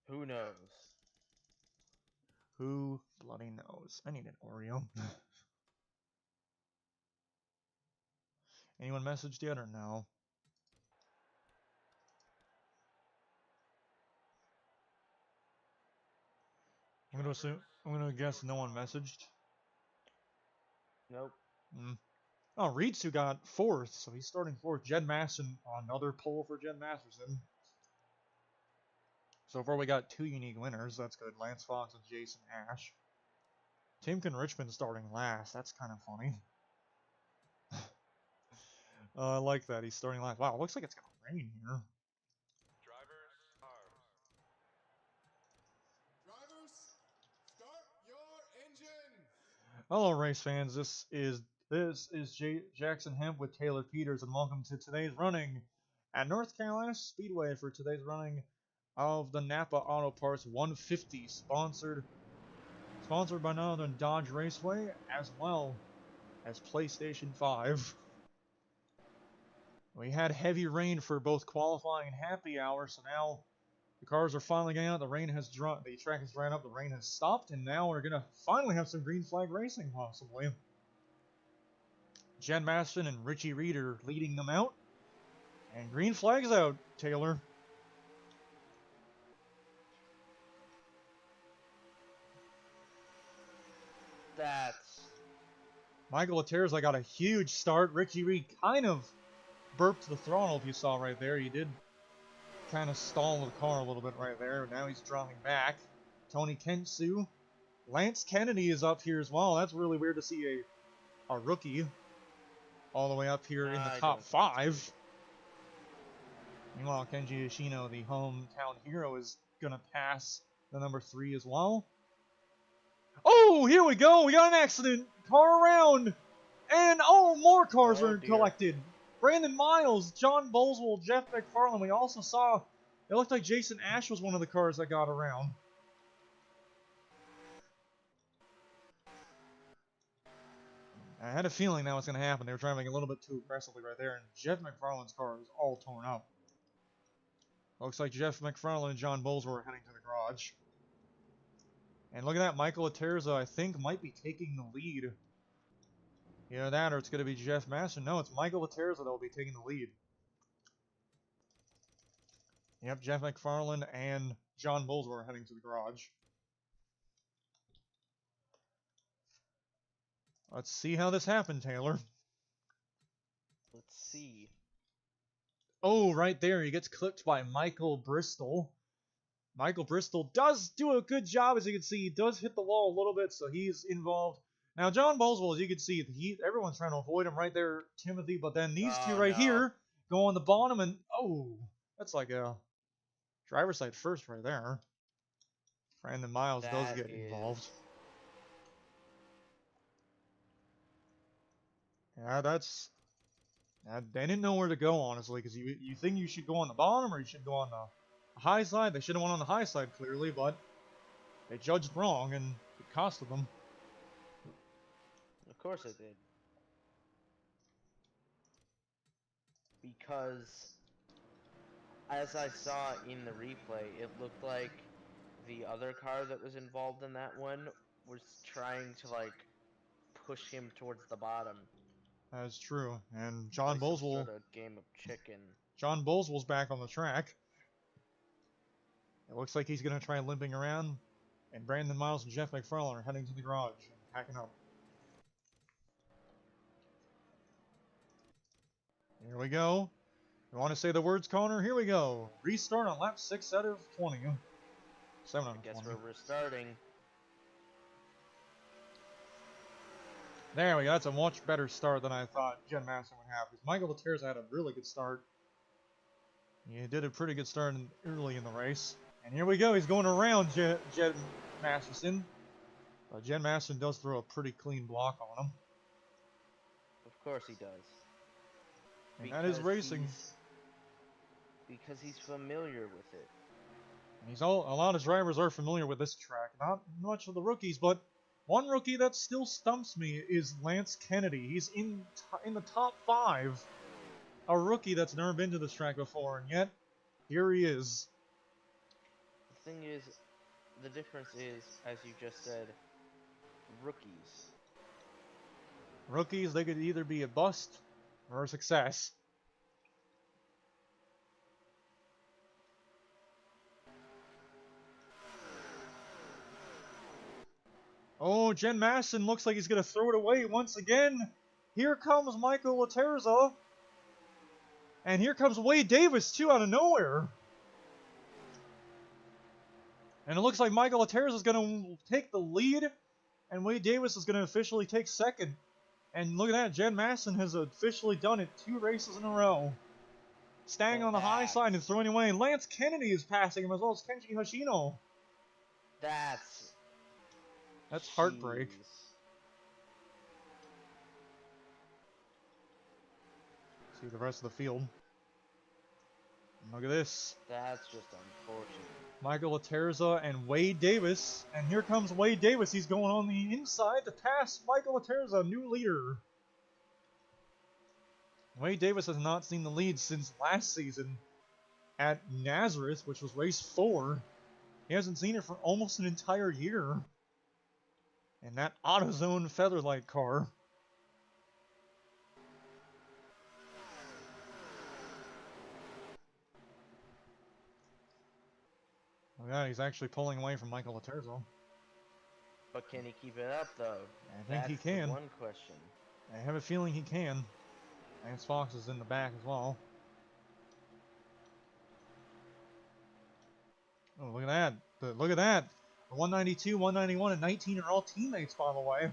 Speaker 2: Who knows?
Speaker 1: Who bloody knows? I need an Oreo. Anyone messaged yet or no? I'm gonna guess no one messaged.
Speaker 2: Nope.
Speaker 1: Oh, Ritsu got 4th, so he's starting 4th. Jed Masterson, another pole for Jed Masterson. So far we got 2 unique winners. That's good. Lance Fox and Jason Ash. Timken Richmond starting last. That's kind of funny. I like that. He's starting last. Wow, it looks like it's gonna rain here.
Speaker 3: Drivers, start your engine.
Speaker 1: Hello, race fans. This is Jackson Hemp with Taylor Peters, and welcome to today's running at North Carolina Speedway for today's running of the Napa Auto Parts 150, sponsored by none other than Dodge Raceway, as well as PlayStation 5. We had heavy rain for both qualifying and happy hour, so now the cars are finally getting out. The track has dried up, the rain has stopped, and now we're gonna finally have some green flag racing, possibly. Jen Masterson and Richie Reed are leading them out, and green flag's out, Taylor. Michael Laterza got a huge start. Richie Reed kind of burped the throttle, if you saw right there. He did kind of stall the car a little bit right there. Now he's dropping back. Tony Kentsu Lance Kennedy is up here as well. That's really weird to see a rookie all the way up here in the
Speaker 2: I
Speaker 1: top
Speaker 2: don't think it's
Speaker 1: 5. Meanwhile, Kenji Yoshino, the hometown hero, is going to pass the number 3 as well. Oh, here we go. We got an accident. Car around. And, oh, more cars are
Speaker 2: dear.
Speaker 1: collected. Brandon Miles, John Bolswell, Jeff McFarland. We also saw, it looked like Jason Ash was one of the cars that got around. I had a feeling that was going to happen. They were driving a little bit too aggressively right there, and Jeff McFarland's car is all torn up. Looks like Jeff McFarland and John Bowles were heading to the garage. And look at that, Michael Aterza, I think, might be taking the lead. Either that or it's going to be Jeff Master. No, it's Michael Aterza that will be taking the lead. Yep, Jeff McFarland and John Bowles were heading to the garage. Let's see how this happened, Taylor.
Speaker 2: Let's see.
Speaker 1: Oh, right there, he gets clipped by Michael Bristol. Michael Bristol does do a good job, as you can see. He does hit the wall a little bit, so he's involved. Now, John Boswell, as you can see, everyone's trying to avoid him right there, Timothy, but then these two right here go on the bottom, and oh, that's like a driver's side first right there. Brandon Miles does get involved. Yeah, they didn't know where to go, honestly, because you think you should go on the bottom or you should go on the high side. They should have went on the high side, clearly, but they judged wrong, and it costed them.
Speaker 2: Of course it did. Because, as I saw in the replay, it looked like the other car that was involved in that one was trying to, like, push him towards the bottom.
Speaker 1: That's true. And John Boswell.
Speaker 2: Sort of game of chicken.
Speaker 1: John Boswell's back on the track. It looks like he's going to try limping around. And Brandon Miles and Jeff McFarland are heading to the garage and packing up. Here we go. You want to say the words, Connor? Here we go. Restart on lap 6 out of 20. 7 out of 20.
Speaker 2: I guess we're restarting.
Speaker 1: There we go. That's a much better start than I thought Jen Master would have. Because Michael Laterza had a really good start. He did a pretty good start early in the race. And here we go. He's going around Jen Masterson. Jen Masterson does throw a pretty clean block on him.
Speaker 2: Of course he does.
Speaker 1: And that is racing.
Speaker 2: Because he's familiar with it.
Speaker 1: And a lot of drivers are familiar with this track. Not much of the rookies, but one rookie that still stumps me is Lance Kennedy. He's in the top 5. A rookie that's never been to this track before, and yet here he is.
Speaker 2: The thing is, the difference is, as you just said, rookies.
Speaker 1: Rookies, they could either be a bust or a success. Oh, Jen Masson looks like he's going to throw it away once again. Here comes Michael Laterza. And here comes Wade Davis, too, out of nowhere. And it looks like Michael Laterza is going to take the lead. And Wade Davis is going to officially take second. And look at that, Jen Masson has officially done it 2 races in a row. Staying on the high side and throwing away. And Lance Kennedy is passing him as well as Kenji Hoshino. That's heartbreak. See the rest of the field. Look at this.
Speaker 2: That's just unfortunate.
Speaker 1: Michael Laterza and Wade Davis. And here comes Wade Davis. He's going on the inside to pass Michael Laterza, new leader. Wade Davis has not seen the lead since last season at Nazareth, which was race 4. He hasn't seen it for almost an entire year. And that AutoZone Featherlight car. Oh yeah, he's actually pulling away from Michael Laterza.
Speaker 2: But can he keep it up, though?
Speaker 1: I think he can.
Speaker 2: That's one question.
Speaker 1: I have a feeling he can. Lance Fox is in the back as well. Oh, look at that. Look at that. The 192, 191, and 19 are all teammates, by the way.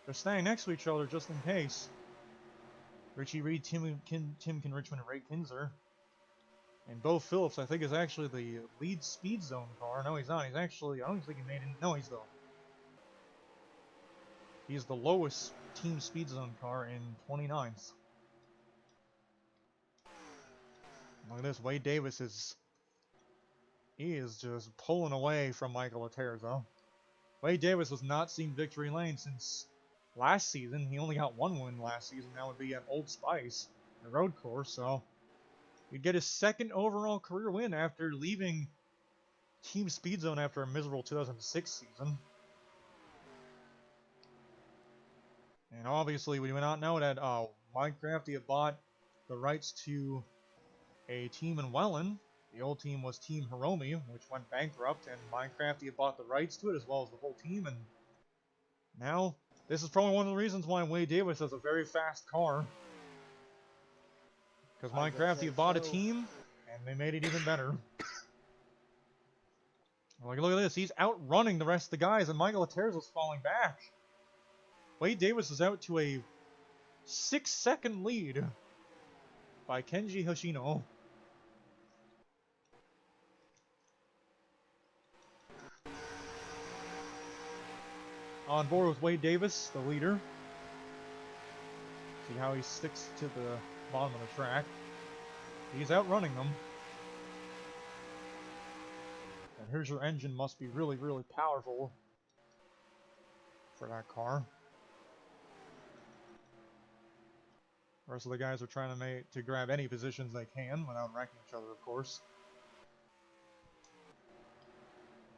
Speaker 1: They're staying next to each other just in case. Richie Reed, Tim Richmond, and Ray Kinzer. And Bo Phillips, I think, is actually the lead speed zone car. No, he's not. He's actually, I don't think he made it. No, he's the lowest team speed zone car in 29th. Look at this. Wade Davis he is just pulling away from Michael Laterza. Wade Davis has not seen victory lane since last season. He only got one win last season. That would be at Old Spice, the road course. So he'd get his second overall career win after leaving Team Speed Zone after a miserable 2006 season. And obviously, we do not know that Minecraft had bought the rights to a team in Whelen. The old team was Team Hiromi, which went bankrupt, and Minecraft had bought the rights to it as well as the whole team. And now, this is probably one of the reasons why Wade Davis has a very fast car. Because Minecraft bought a team, and they made it even better. Like, look at this. He's outrunning the rest of the guys, and Michael Laterza's falling back. Wade Davis is out to a 6-second lead by Kenji Hoshino. On board with Wade Davis, the leader. See how he sticks to the bottom of the track. He's outrunning them. And here's your engine must be really, really powerful for that car. The rest of the guys are trying to grab any positions they can without wrecking each other, of course.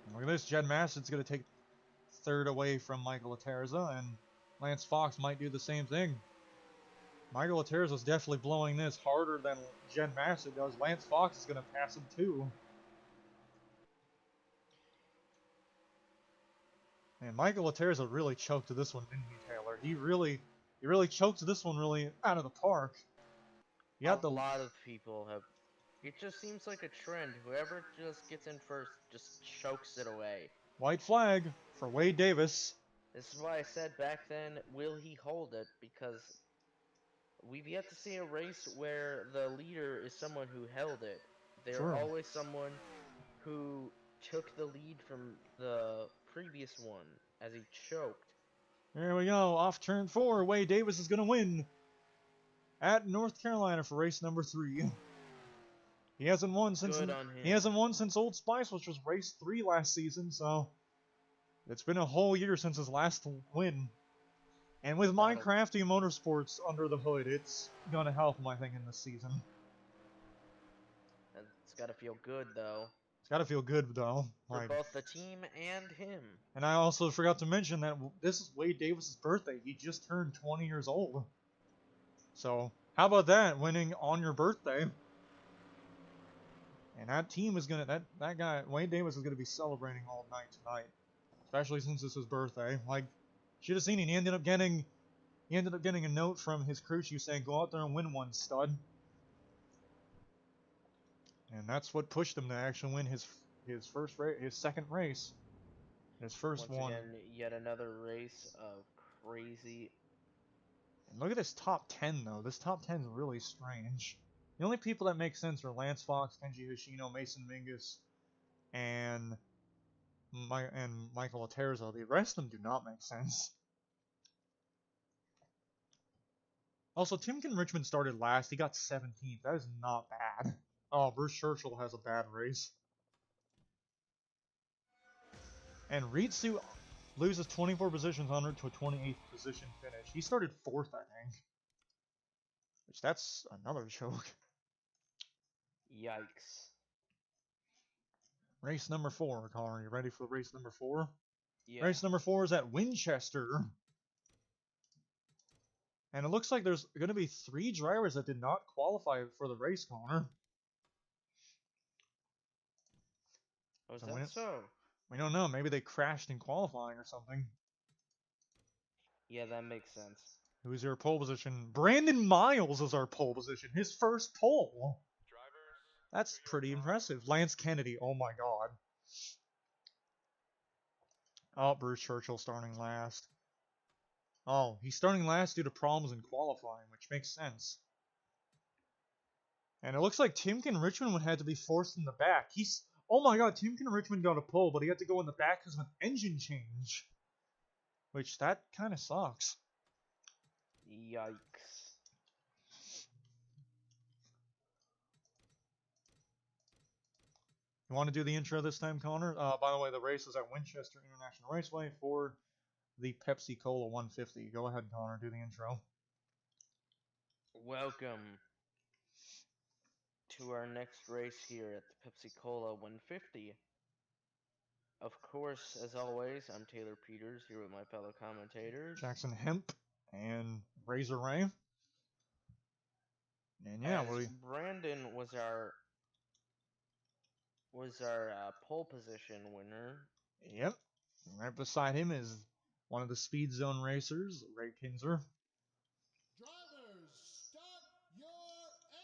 Speaker 1: And look at this. Jed Massen's going to take third away from Michael Laterza, and Lance Fox might do the same thing. Michael Laterza's definitely blowing this harder than Jed Massen does. Lance Fox is going to pass him too. And Michael Laterza really choked to this one, didn't he, Taylor? He really choked this one really out of the park.
Speaker 2: A lot of people have. It just seems like a trend. Whoever just gets in first just chokes it away.
Speaker 1: White flag for Wade Davis.
Speaker 2: This is why I said back then, will he hold it? Because we've yet to see a race where the leader is someone who held it. They're always someone who took the lead from the previous one as he choked.
Speaker 1: There we go. Off turn 4. Wade Davis is going to win at North Carolina for race number 3. He hasn't won since Old Spice, which was race 3 last season, so it's been a whole year since his last win. And with Minecraft Motorsports under the hood, it's gonna help him, I think, in this season.
Speaker 2: It's gotta feel good, though.
Speaker 1: It's gotta feel good, though.
Speaker 2: For both the team and him.
Speaker 1: And I also forgot to mention that this is Wade Davis' birthday. He just turned 20 years old. So, how about that, winning on your birthday? And that team is gonna, that guy, Wade Davis, is gonna be celebrating all night tonight. Especially since it's his birthday. Like, should have seen it. He ended up getting a note from his crew chief saying, "Go out there and win one, stud." And that's what pushed him to actually win his second race. His first one.
Speaker 2: Once again, yet another race of crazy.
Speaker 1: And look at this top 10, though. This top 10 is really strange. The only people that make sense are Lance Fox, Kenji Hoshino, Mason Mingus, and Michael Laterza. The rest of them do not make sense. Also, Timken Richmond started last. He got 17th. That is not bad. Oh, Bruce Churchill has a bad race. And Ritsu loses 24 positions on route to a 28th position finish. He started 4th, I think. Which, that's another choke.
Speaker 2: Yikes.
Speaker 1: Race number 4, Connor. You ready for race number 4?
Speaker 2: Yeah.
Speaker 1: Race number 4 is at Winchester. And it looks like there's going to be 3 drivers that did not qualify for the race, Connor.
Speaker 2: Was that so?
Speaker 1: We don't know. Maybe they crashed in qualifying or something.
Speaker 2: Yeah, that makes sense.
Speaker 1: Who's your pole position? Brandon Miles is our pole position. His first pole. That's pretty impressive. Lance Kennedy. Oh my god. Oh, Bruce Churchill starting last. Oh, he's starting last due to problems in qualifying, which makes sense. And it looks like Timken Richmond would have to be forced in the back. Oh my god, Timken Richmond got a pole, but he had to go in the back because of an engine change. Which, that kind of sucks.
Speaker 2: Yikes.
Speaker 1: You want to do the intro this time, Connor? By the way, the race is at Winchester International Raceway for the Pepsi Cola 150. Go ahead, Connor, do the intro.
Speaker 2: Welcome to our next race here at the Pepsi Cola 150. Of course, as always, I'm Taylor Peters here with my fellow commentators.
Speaker 1: Jackson Hemp and Razor Ray. And yeah,
Speaker 2: Brandon was our pole position winner.
Speaker 1: Yep. Right beside him is one of the Speed Zone racers, Ray Kinzer.
Speaker 3: Drivers, start your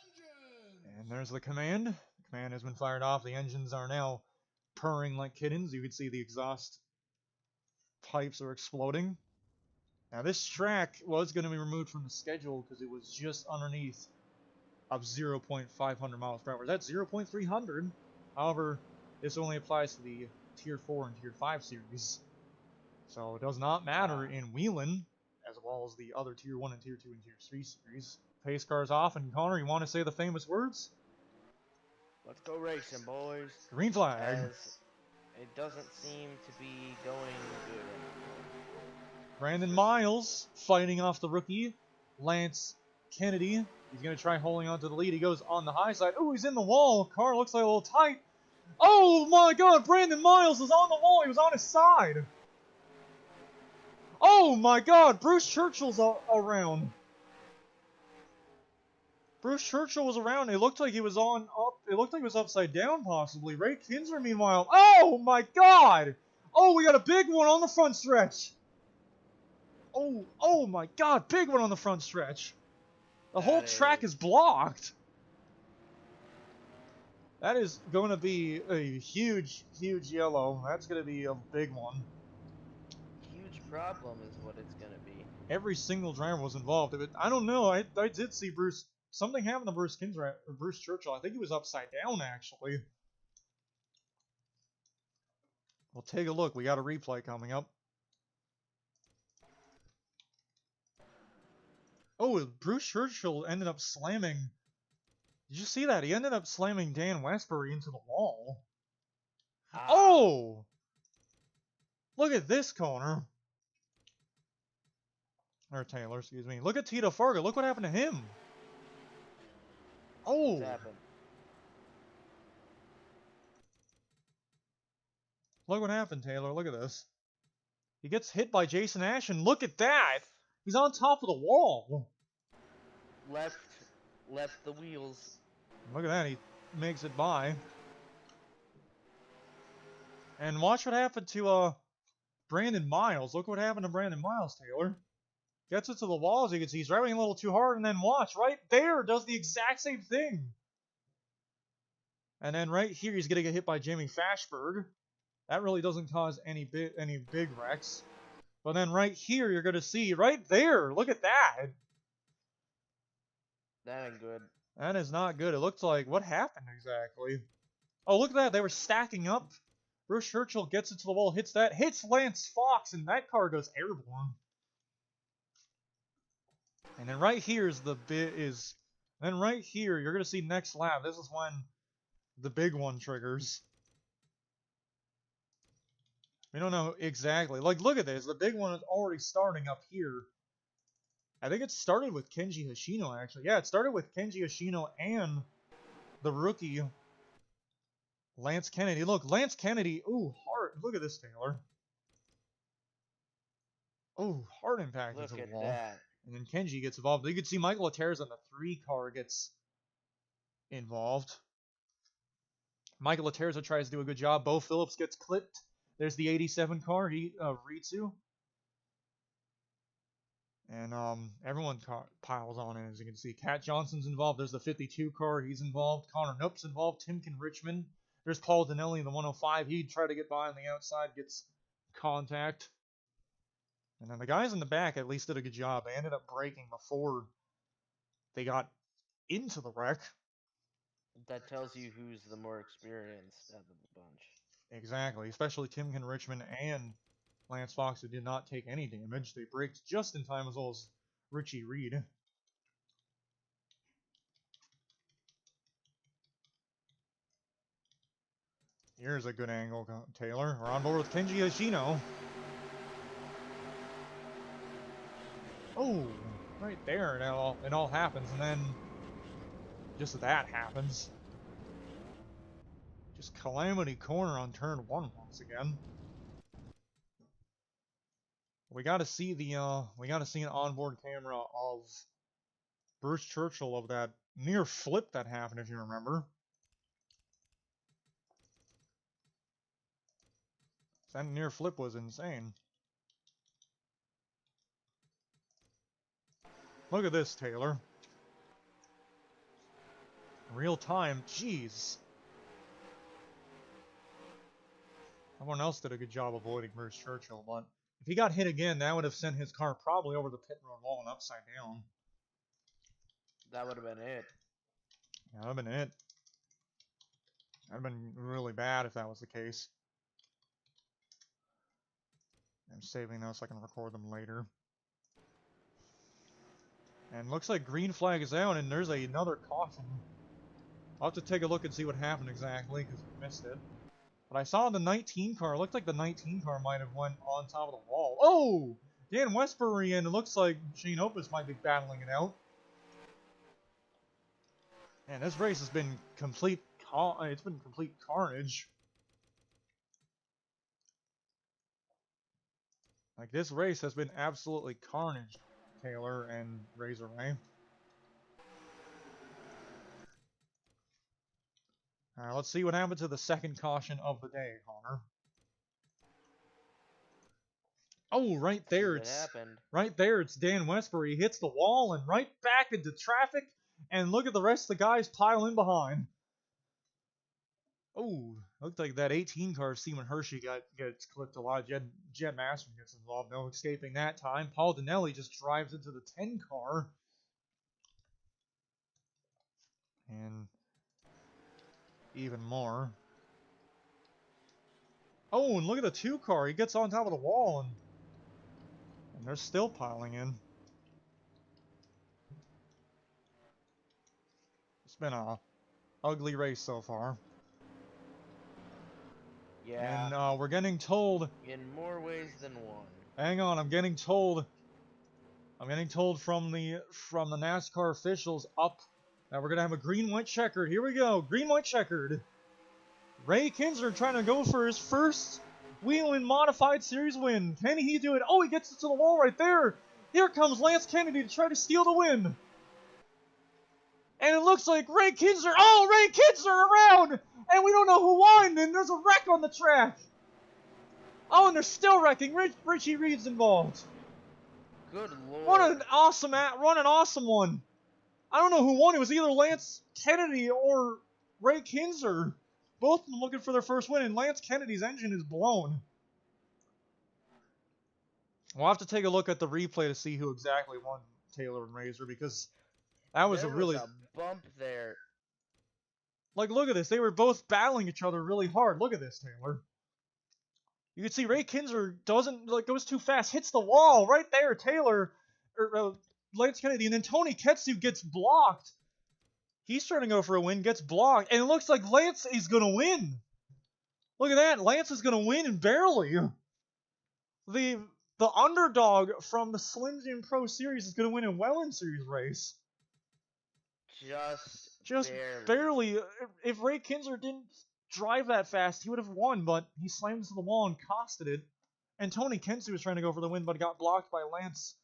Speaker 3: engines!
Speaker 1: And there's the command. The command has been fired off. The engines are now purring like kittens. You can see the exhaust pipes are exploding. Now this track was going to be removed from the schedule because it was just underneath of 0.500 miles per hour. That's 0.300. However, this only applies to the Tier 4 and Tier 5 series. So it does not matter in Whelen, as well as the other Tier 1 and Tier 2 and Tier 3 series. Pace car's off, and Connor, you want to say the famous words?
Speaker 2: Let's go racing, boys.
Speaker 1: Green flag.
Speaker 2: As it doesn't seem to be going good anymore.
Speaker 1: Brandon Miles fighting off the rookie, Lance Kennedy. He's going to try holding on to the lead. He goes on the high side. Oh, he's in the wall. Car looks like a little tight. Oh my god, Brandon Miles is on the wall. He was on his side. Oh my god, Bruce Churchill's around. Bruce Churchill was around. It looked like he was it looked like he was upside down possibly. Ray Kinzer meanwhile. Oh my god. Oh, we got a big one on the front stretch. Oh my god, big one on the front stretch. The whole track is blocked. That is going to be a huge, huge yellow. That's going to be a big one.
Speaker 2: Huge problem is what it's going to be.
Speaker 1: Every single driver was involved. I don't know. I did see Bruce. Something happened to Bruce Kinzer or Bruce Churchill. I think he was upside down, actually. We'll take a look. We got a replay coming up. Oh, Bruce Churchill ended up slamming. Did you see that? He ended up slamming Dan Westbury into the wall. Oh! Look at this corner. Or Taylor, excuse me. Look at Tito Fargo. Look what happened to him. Oh!
Speaker 2: What's happened?
Speaker 1: Look what happened, Taylor. Look at this. He gets hit by Jason Ash, and look at that! He's on top of the wall.
Speaker 2: Left the wheels.
Speaker 1: Look at that. He makes it by. And watch what happened to Brandon Miles. Look what happened to Brandon Miles, Taylor. Gets it to the wall, as you can see. He's driving a little too hard, and then watch. Right there does the exact same thing. And then right here, he's going to get hit by Jamie Fashberg. That really doesn't cause any big wrecks. But then right here, you're going to see, right there, look at that.
Speaker 2: That ain't good.
Speaker 1: That is not good. It looks like, what happened exactly? Oh, look at that. They were stacking up. Bruce Churchill gets it to the wall, hits Lance Fox, and that car goes airborne. And then right here is then right here, you're going to see next lap. This is when the big one triggers. We don't know exactly. Like, look at this. The big one is already starting up here. I think it started with Kenji Hoshino, actually. Yeah, it started with Kenji Hoshino and the rookie, Lance Kennedy. Look, Lance Kennedy. Ooh, hard. Look at this, Taylor. Ooh, hard impact into the wall.
Speaker 2: That.
Speaker 1: And then Kenji gets involved. You can see Michael Laterza on the 3 car gets involved. Michael Laterza tries to do a good job. Bo Phillips gets clipped. There's the 87 car, Ritsu. And everyone piles on in, as you can see. Cat Johnson's involved. There's the 52 car. He's involved. Connor Noop's involved. Timken Richmond. There's Paul Donnelly in the 105. He tried to get by on the outside. Gets contact. And then the guys in the back at least did a good job. They ended up braking before they got into the wreck.
Speaker 2: That tells you who's the more experienced out of the bunch.
Speaker 1: Exactly, especially Timken Richmond and Lance Fox, who did not take any damage. They braked just in time, as well as Richie Reed. Here's a good angle, Taylor. We're on board with Kenji Yoshino. Oh, right there, it all happens, and then just that happens. Just Calamity Corner on turn 1 once again. We got to see an onboard camera of Bruce Churchill of that near flip that happened, if you remember. That near flip was insane. Look at this, Taylor. Real time, jeez. Everyone else did a good job avoiding Bruce Churchill, but if he got hit again, that would have sent his car probably over the pit road wall and upside down.
Speaker 2: That would have been it.
Speaker 1: Yeah, that would have been it. That would have been really bad if that was the case. I'm saving those so I can record them later. And looks like green flag is out, and there's another caution. I'll have to take a look and see what happened exactly, because we missed it. But I saw the 19 car. It looked like the 19 car might have went on top of the wall. Oh! Dan Westbury, and it looks like Shane Opus might be battling it out. And this race has been complete carnage. Like, this race has been absolutely carnage, Taylor and Razor Ray. Alright, let's see what happened to the second caution of the day, Connor. Oh, right there, it's Dan Westbury. He hits the wall and right back into traffic. And look at the rest of the guys pile in behind. Oh, looked like that 18 car, Stephen Hershey, gets clipped a lot. Jed Masterson gets involved. No escaping that time. Paul Dinelli just drives into the 10 car. And even more. Oh, and look at the 2 car. He gets on top of the wall, and they're still piling in. It's been a ugly race so far.
Speaker 2: Yeah.
Speaker 1: And we're getting told...
Speaker 2: in more ways than one.
Speaker 1: Hang on, I'm getting told from the NASCAR officials up that we're going to have a green-white checkered. Here we go, green-white checkered. Ray Kinsler trying to go for his first Whelen Modified Series win. Can he do it? Oh, he gets it to the wall right there. Here comes Lance Kennedy to try to steal the win. And it looks like Ray Kinsler. Oh, Ray Kinsler around! And we don't know who won, and there's a wreck on the track. Oh, and they're still wrecking. Richie Reed's involved.
Speaker 2: Good lord.
Speaker 1: What an awesome one. I don't know who won. It was either Lance Kennedy or Ray Kinsler. Both of them looking for their first win, and Lance Kennedy's engine is blown. We'll have to take a look at the replay to see who exactly won, Taylor and Razor, because that was
Speaker 2: there was a bump there.
Speaker 1: Like, look at this. They were both battling each other really hard. Look at this, Taylor. You can see Ray Kinsler goes too fast, hits the wall right there. Taylor, Lance Kennedy, and then Tony Ketsu gets blocked. He's trying to go for a win, gets blocked, and it looks like Lance is going to win. Look at that. Lance is going to win, and barely. The underdog from the Slim Jim Pro Series is going to win a Whelen Series race. Just barely. If Ray Kinsler didn't drive that fast, he would have won, but he slammed into the wall and costed it. And Tony Ketsu was trying to go for the win, but got blocked by Lance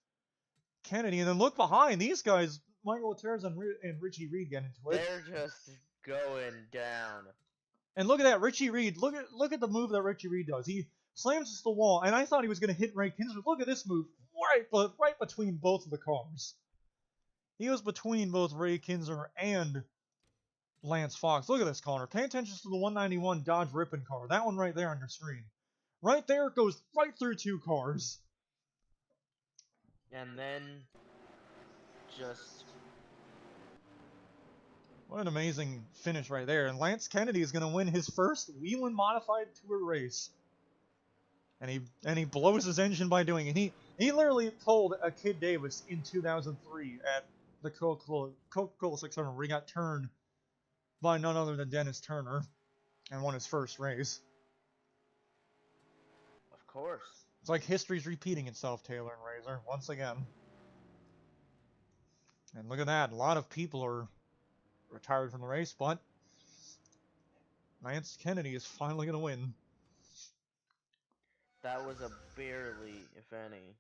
Speaker 1: Kennedy. And then look behind. These guys, Michael Gutierrez and Richie Reed, get into it.
Speaker 2: They're just going down.
Speaker 1: And look at that, Richie Reed. Look at the move that Richie Reed does. He slams into the wall, and I thought he was going to hit Ray Kinsler. Look at this move, right between both of the cars. He was between both Ray Kinsler and Lance Fox. Look at this, Connor. Pay attention to the 191 Dodge Ripon car. That one right there on your screen. Right there, goes right through 2 cars.
Speaker 2: And then just
Speaker 1: What an amazing finish right there. And Lance Kennedy is going to win his first Whelen Modified Tour race. And he blows his engine by doing it. He literally pulled a Kid Davis in 2003 at the Coca-Cola 600 where he got turned by none other than Dennis Turner and won his first race.
Speaker 2: of course.
Speaker 1: It's like history's repeating itself, Taylor and Razor, once again. And look at that. A lot of people are retired from the race, but Lance Kennedy is finally going to win.
Speaker 2: That was a barely, if any.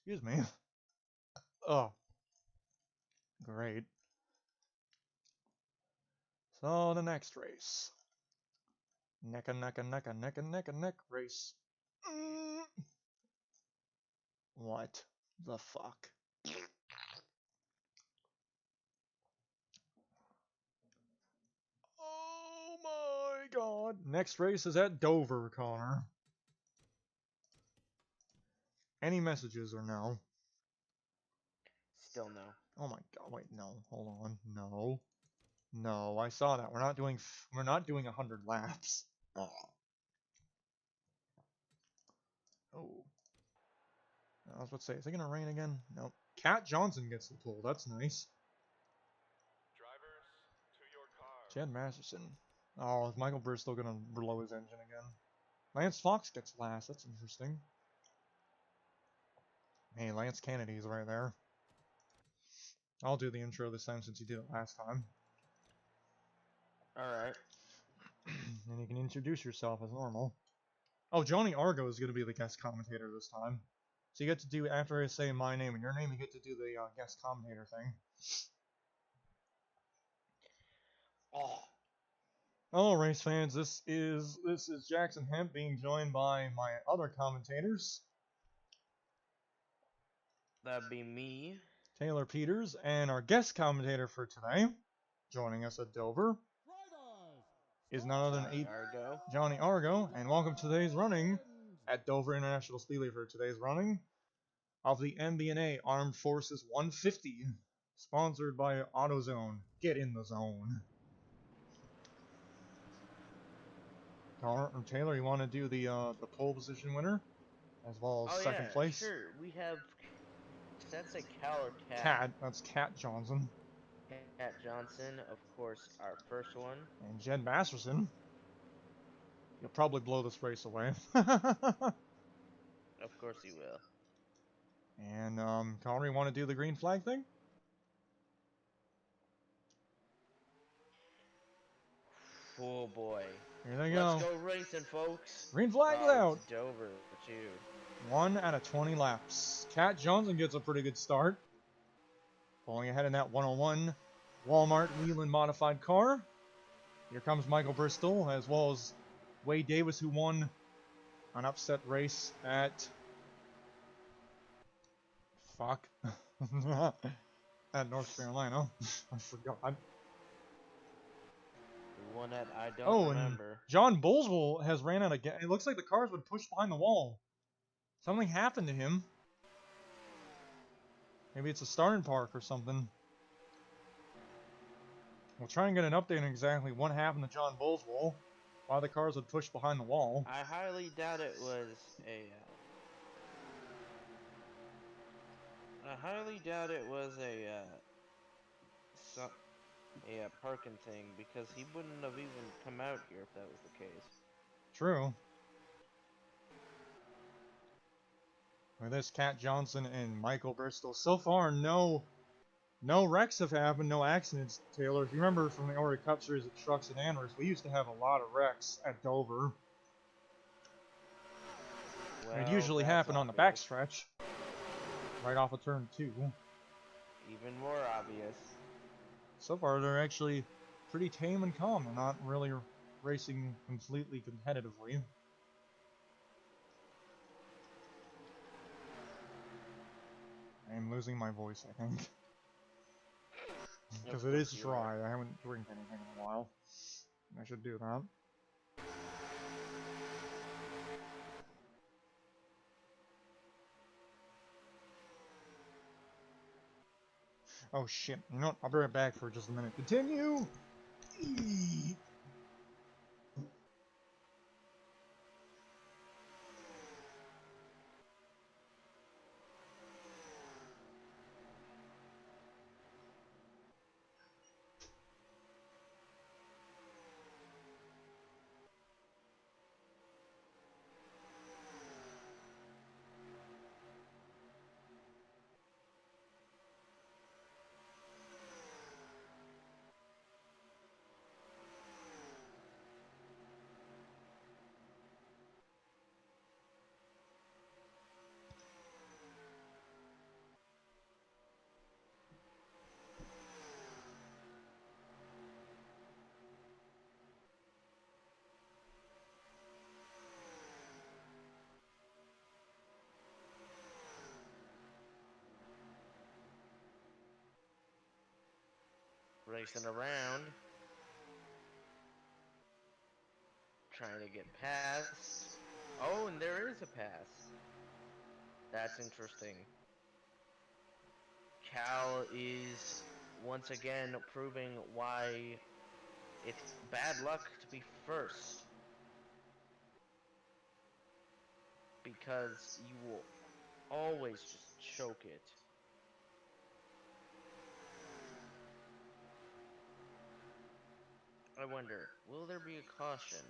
Speaker 1: Excuse me. Oh. Great. So, the next race. Neck race. What the fuck? Oh my god. Next race is at Dover, Connor. Any messages or no?
Speaker 2: Still no.
Speaker 1: Oh my god, wait, no. Hold on. No. No, I saw that. We're not doing 100 laps. Oh. Oh. I was about to say, is it gonna rain again? Nope. Cat Johnson gets the pull. That's nice.
Speaker 4: Drivers, to your car.
Speaker 1: Chad Masterson. Oh, is Michael Bristol gonna blow his engine again? Lance Fox gets last. That's interesting. Hey, Lance Kennedy's right there. I'll do the intro this time since you did it last time.
Speaker 2: Alright.
Speaker 1: And you can introduce yourself as normal. Oh, Johnny Argo is going to be the guest commentator this time. So you get to do, after I say my name and your name, you get to do the guest commentator thing.
Speaker 2: Oh.
Speaker 1: Hello, race fans. This is Jackson Hemp being joined by my other commentators,
Speaker 2: That'd be me.
Speaker 1: Taylor Peters, and our guest commentator for today, joining us at Dover, is none other than
Speaker 2: Argo.
Speaker 1: Johnny Argo, and welcome to today's running at Dover International Speedway for today's running of the MB&A Armed Forces 150, sponsored by AutoZone. Get in the zone. Connor or Taylor, you want to do the pole position winner as well as second place?
Speaker 2: Sure. We have. That's a Cal or Cat?
Speaker 1: Cat. That's Cat Johnson.
Speaker 2: Cat Johnson, of course, our first one.
Speaker 1: And Jed Masterson. You'll probably blow this race away.
Speaker 2: Of course he will.
Speaker 1: And Connor, you want to do the green flag thing?
Speaker 2: Oh boy.
Speaker 1: Here they go.
Speaker 2: Let's go racing, folks.
Speaker 1: Green flag
Speaker 2: Wow,
Speaker 1: out.
Speaker 2: it's Dover, too.
Speaker 1: 1 out of 20 laps. Cat Johnson gets a pretty good start. Pulling ahead in that 101 Walmart Whelen modified car. Here comes Michael Bristol, as well as Wade Davis, who won an upset race at... Fuck. At North Carolina. I forgot.
Speaker 2: The one that I don't remember.
Speaker 1: And John Bolswell has ran out of gas. It looks like the cars would push behind the wall. Something happened to him. Maybe it's a starting park or something. We'll try and get an update on exactly what happened to John Bolswell. Why the cars would push behind the wall.
Speaker 2: I highly doubt it was a... parking thing, because he wouldn't have even come out here if that was the case.
Speaker 1: True. With this, Cat Johnson and Michael Bristol. So far, no wrecks have happened, no accidents, Taylor. If you remember from the Ori Cup Series of trucks and Anvers, we used to have a lot of wrecks at Dover.
Speaker 2: Well,
Speaker 1: it usually happened on the backstretch, right off of turn 2.
Speaker 2: Even more obvious.
Speaker 1: So far, they're actually pretty tame and calm. They're not really racing completely competitively. I am losing my voice, I think. Because it is dry. I haven't drank anything in a while. I should do that. Oh shit. You know what? I'll be right back for just a minute. Continue! Eee.
Speaker 2: Racing around. Trying to get past. Oh, and there is a pass. That's interesting. Cal is once again proving why it's bad luck to be first. Because you will always just choke it. I wonder, will there be a caution?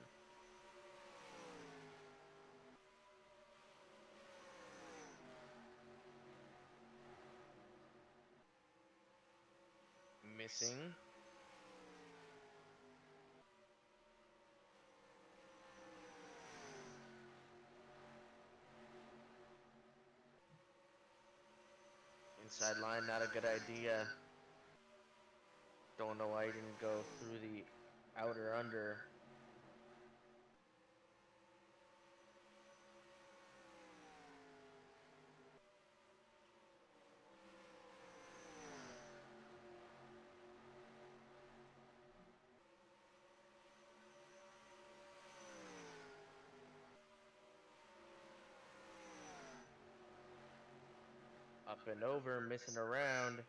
Speaker 2: Missing. Inside line, not a good idea. Don't know why he didn't go through the outer under. Up and over, missing around.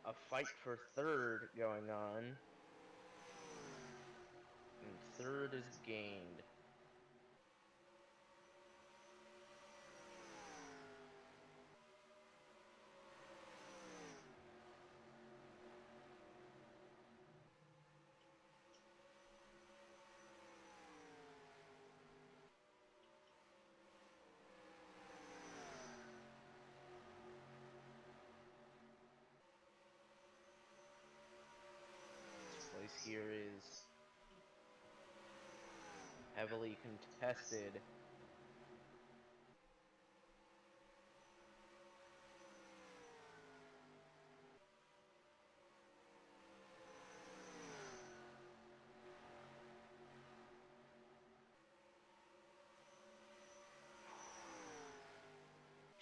Speaker 2: A fight for third going on. And third is gained. This place here is heavily contested.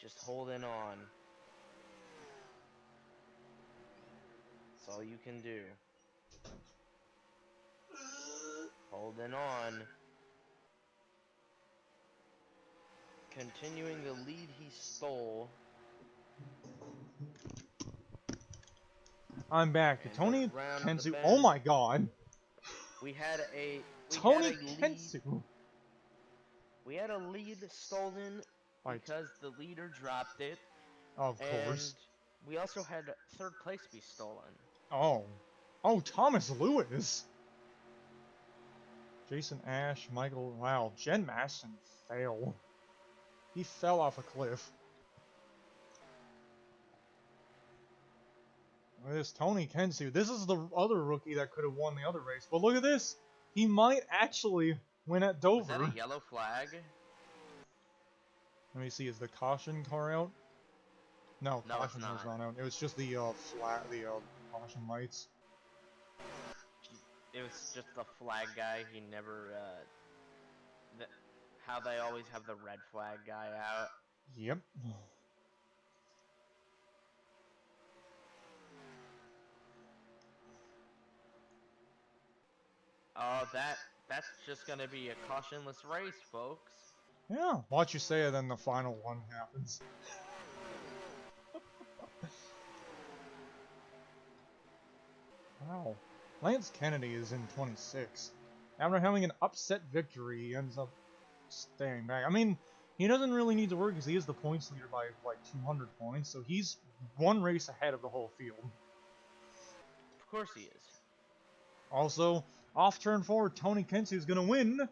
Speaker 2: Just holding on. That's all you can do. Holding on. Continuing the lead he stole.
Speaker 1: I'm back.
Speaker 2: And
Speaker 1: Tony
Speaker 2: around the
Speaker 1: Kensu.
Speaker 2: bend.
Speaker 1: Oh my god.
Speaker 2: We had a
Speaker 1: Tony
Speaker 2: lead.
Speaker 1: Kensu.
Speaker 2: We had a lead stolen
Speaker 1: Right.
Speaker 2: because the leader dropped it.
Speaker 1: Of
Speaker 2: And
Speaker 1: course.
Speaker 2: we also had third place be stolen.
Speaker 1: Oh. Oh, Thomas Lewis. Jason Ash, Michael. Wow. Jen Masson fail. He fell off a cliff. Look at this Tony Kensu. This is the other rookie that could have won the other race. But look at this. He might actually win at Dover.
Speaker 2: Was that a yellow flag?
Speaker 1: Let me see. Is the caution car out? No,
Speaker 2: No, it's
Speaker 1: caution was
Speaker 2: not.
Speaker 1: not out. It was just the caution lights.
Speaker 2: It was just the flag guy. He never, how they always have the red flag guy out.
Speaker 1: Yep.
Speaker 2: That's just gonna be a cautionless race, folks.
Speaker 1: Yeah. Watch you say it, then the final one happens. Wow. Lance Kennedy is in 26. After having an upset victory, he ends up staying back. I mean, he doesn't really need to worry because he is the points leader by like 200 points, so he's one race ahead of the whole field.
Speaker 2: Of course he is.
Speaker 1: Also, off turn 4, Tony Kinsey is going to win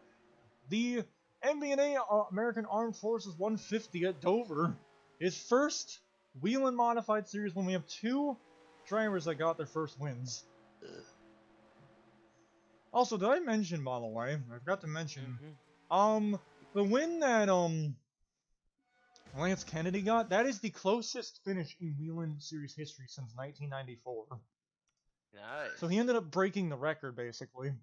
Speaker 1: the MBNA American Armed Forces 150 at Dover. His first Whelen Modified Series when we have 2 drivers that got their first wins. Also, did I mention, by the way, I forgot to mention, the win that, Lance Kennedy got, that is the closest finish in Whelen Series history since 1994.
Speaker 2: Nice.
Speaker 1: So he ended up breaking the record, basically.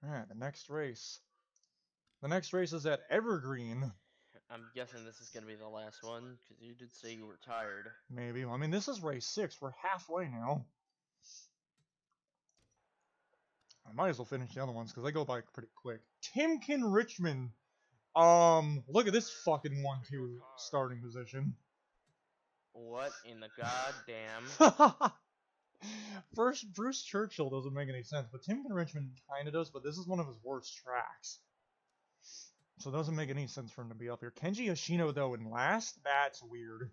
Speaker 1: Alright, the next race. The next race is at Evergreen.
Speaker 2: I'm guessing this is going to be the last one, because you did say you were tired.
Speaker 1: Maybe. I mean, this is race 6. We're halfway now. I might as well finish the other ones, because they go by pretty quick. Timken Richmond. Look at this fucking 1-2 starting position.
Speaker 2: What in the goddamn...
Speaker 1: First, Bruce Churchill doesn't make any sense, but Timken Richmond kinda does, but this is one of his worst tracks. So it doesn't make any sense for him to be up here. Kenji Yoshino, though, in last? That's weird.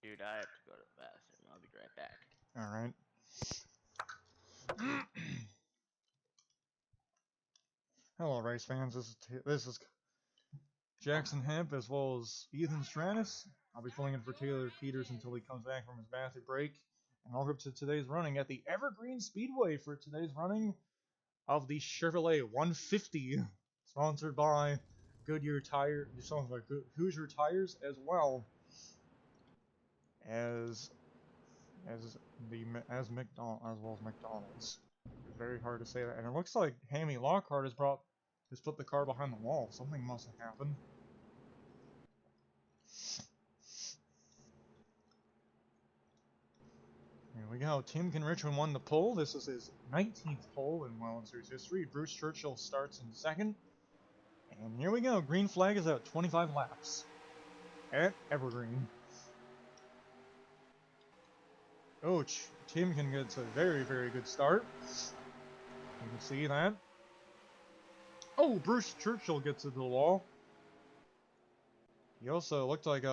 Speaker 2: Dude, I have to go to the bathroom. I'll be right back.
Speaker 1: Alright. Hello, race fans. This is Jackson Hemp as well as Ethan Stranis. I'll be filling in for Taylor Peters until he comes back from his bathroom break. And welcome to today's running at the Evergreen Speedway for today's running of the Chevrolet 150, sponsored by Goodyear Tire, sponsored by Hoosier Tires as well as McDonald's. Very hard to say that. And it looks like Hammy Lockhart has put the car behind the wall. Something must have happened. Here we go. Timken Richmond won the pole. This is his 19th pole in Whelen Series history. Bruce Churchill starts in second. And here we go. Green flag is at 25 laps at Evergreen. Oh, Timken gets a very, very good start. You can see that. Oh, Bruce Churchill gets into the wall. He also looked like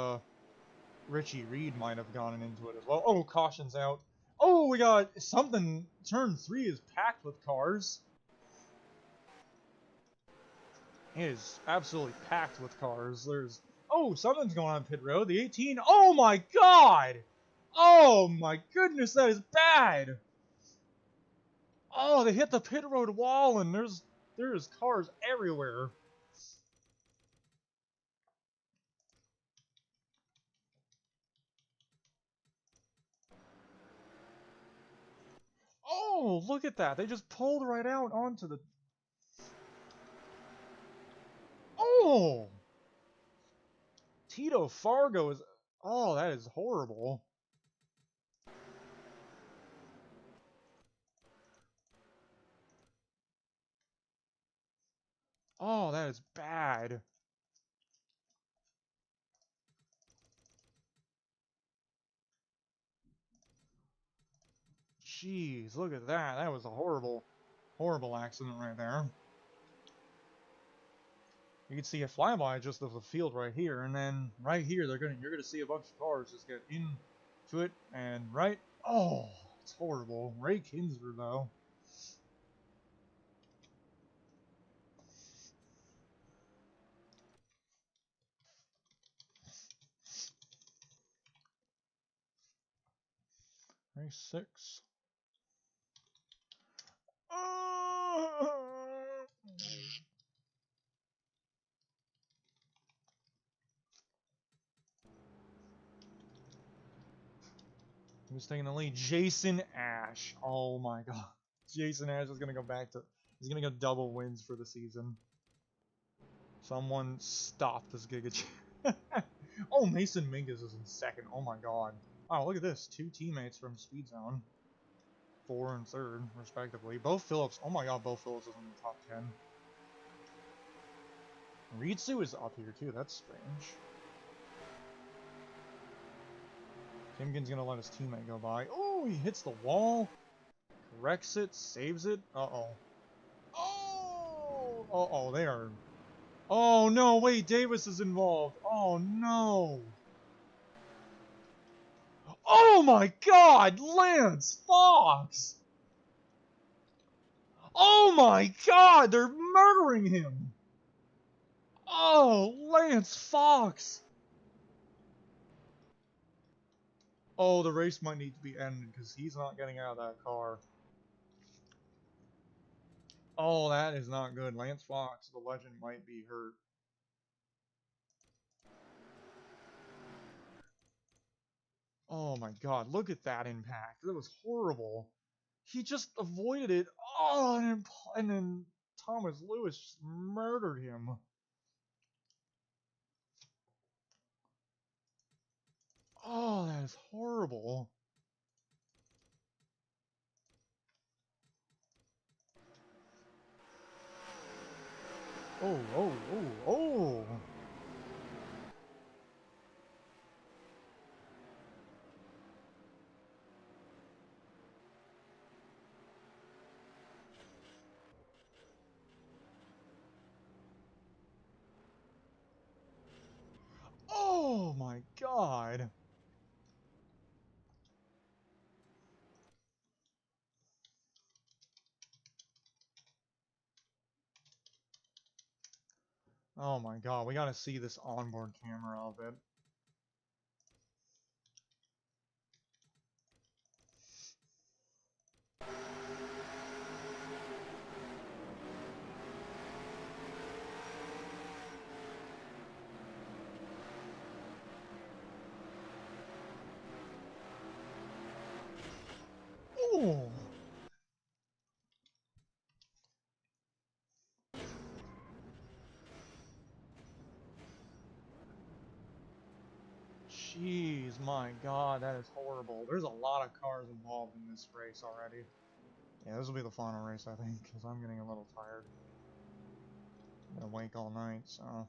Speaker 1: Richie Reed might have gotten into it as well. Oh, caution's out. Oh, we got something. Turn 3 is packed with cars. It is absolutely packed with cars. There's... Oh, something's going on pit road. The 18. Oh my god! Oh my goodness, that is bad! Oh, they hit the pit road wall and there's cars everywhere. Oh, look at that. They just pulled right out onto the... Oh! Tito Fargo is... Oh, that is horrible. Oh, that is bad. Jeez, look at that. That was a horrible, horrible accident right there. You can see a flyby just of the field right here, and then right here you're gonna see a bunch of cars just get into it, and right. Oh, it's horrible. Ray Kinsler though. Race 6. Who's taking the lead? Jason Ash. Oh my god. Jason Ash is gonna go back to... He's gonna go double wins for the season. Someone stop this Giga. Oh, Mason Mingus is in second. Oh my god. Oh, look at this. 2 teammates from Speed Zone. 4 and 3rd, respectively. Bo Phillips. Oh my god, Bo Phillips is in the top 10. Ritsu is up here too. That's strange. Timken's gonna let his teammate go by. Oh, he hits the wall. Corrects it, saves it. Uh-oh. Oh! Uh-oh, they are... Oh, no, wait, Davis is involved. Oh, no. Oh, my God, Lance Fox! Oh, my God, they're murdering him. Oh, Lance Fox. Oh, the race might need to be ended because he's not getting out of that car. Oh, that is not good. Lance Fox, the legend, might be hurt. Oh my God, look at that impact. That was horrible. He just avoided it. Oh, and then Thomas Lewis just murdered him. Oh, that is horrible. Oh, oh, oh, oh. Oh my God. Oh my God, we gotta see this onboard camera of it. Oh. Jeez, my God, that is horrible. There's a lot of cars involved in this race already. Yeah, this will be the final race, I think, because I'm getting a little tired. I'm gonna wake all night, so...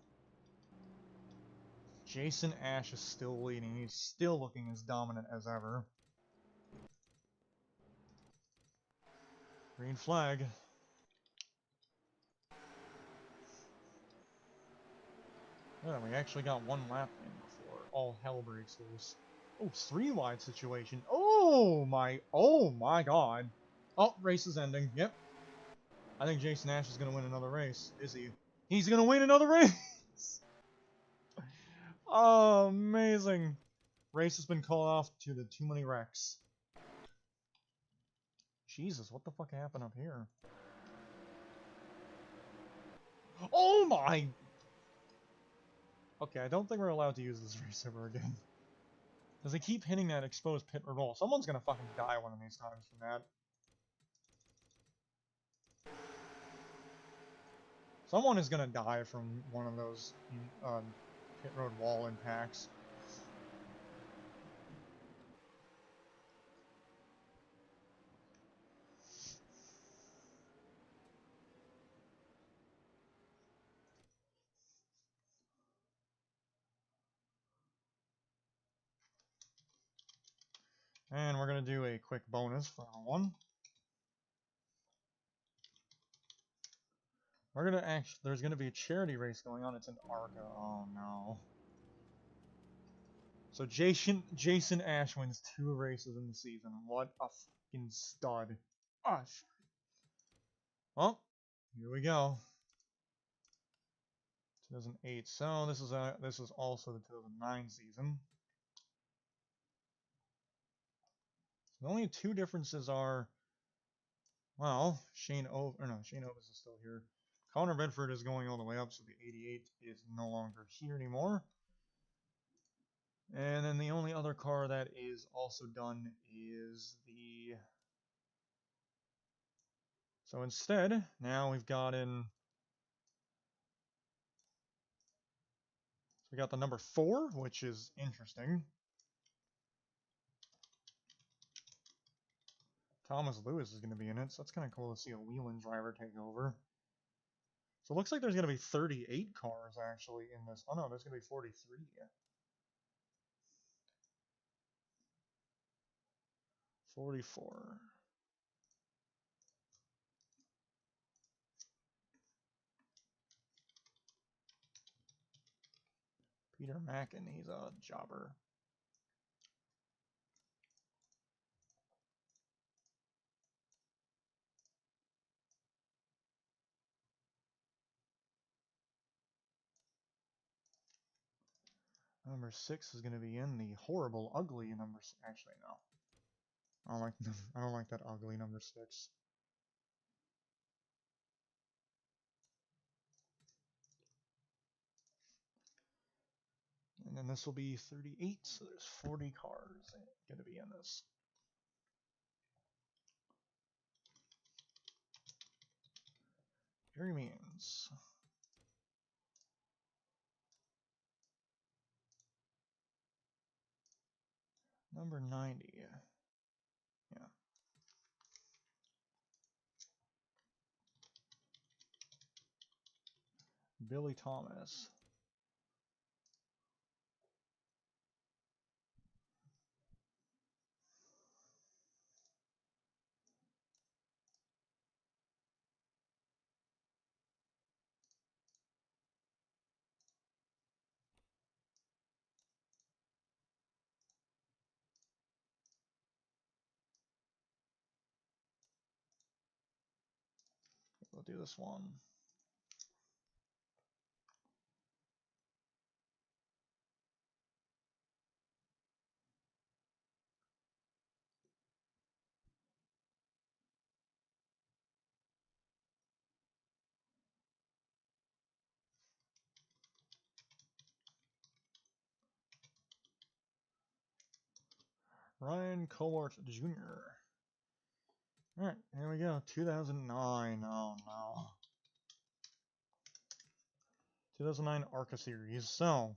Speaker 1: Jason Ash is still leading. He's still looking as dominant as ever. Green flag. Yeah, we actually got one lap in before all hell breaks loose. Oh, 3-wide situation. Oh my God. Oh, race is ending. Yep. I think Jason Ash is gonna win another race. Is he? He's gonna win another race! Oh, amazing. Race has been called off to the too many wrecks. Jesus, what the fuck happened up here? Oh my! Okay, I don't think we're allowed to use this race ever again. Because they keep hitting that exposed pit revolt. Someone's gonna fucking die one of these times from that. Someone is gonna die from one of those pit road wall impacts. And we're gonna do a quick bonus for round one. We're gonna there's gonna be a charity race going on. It's in Arca. Oh no. So Jason Ash wins 2 races in the season. What a fucking stud. Ah, well, here we go. 2008. So this is also the 2009 season. The only 2 differences are, well, Shane Ovis is still here. Connor Bedford is going all the way up, so the 88 is no longer here anymore. And then the only other car that is also done is the... So instead, now we've got in... We got the number 4, which is interesting. Thomas Lewis is going to be in it, so that's kind of cool to see a Whelen driver take over. So it looks like there's going to be 38 cars actually in this. Oh no, there's going to be 43. 44. Peter Mackin, he's a jobber. Number 6 is going to be in the horrible, ugly number. Actually, no. I don't like. I don't like that ugly number 6. And then this will be 38. So there's 40 cars going to be in this. Jerry Means. Number 90. Yeah. Billy Thomas. We'll do this one. Ryan Cowart Jr. Alright, here we go. 2009. Oh no. 2009 ARCA series. So,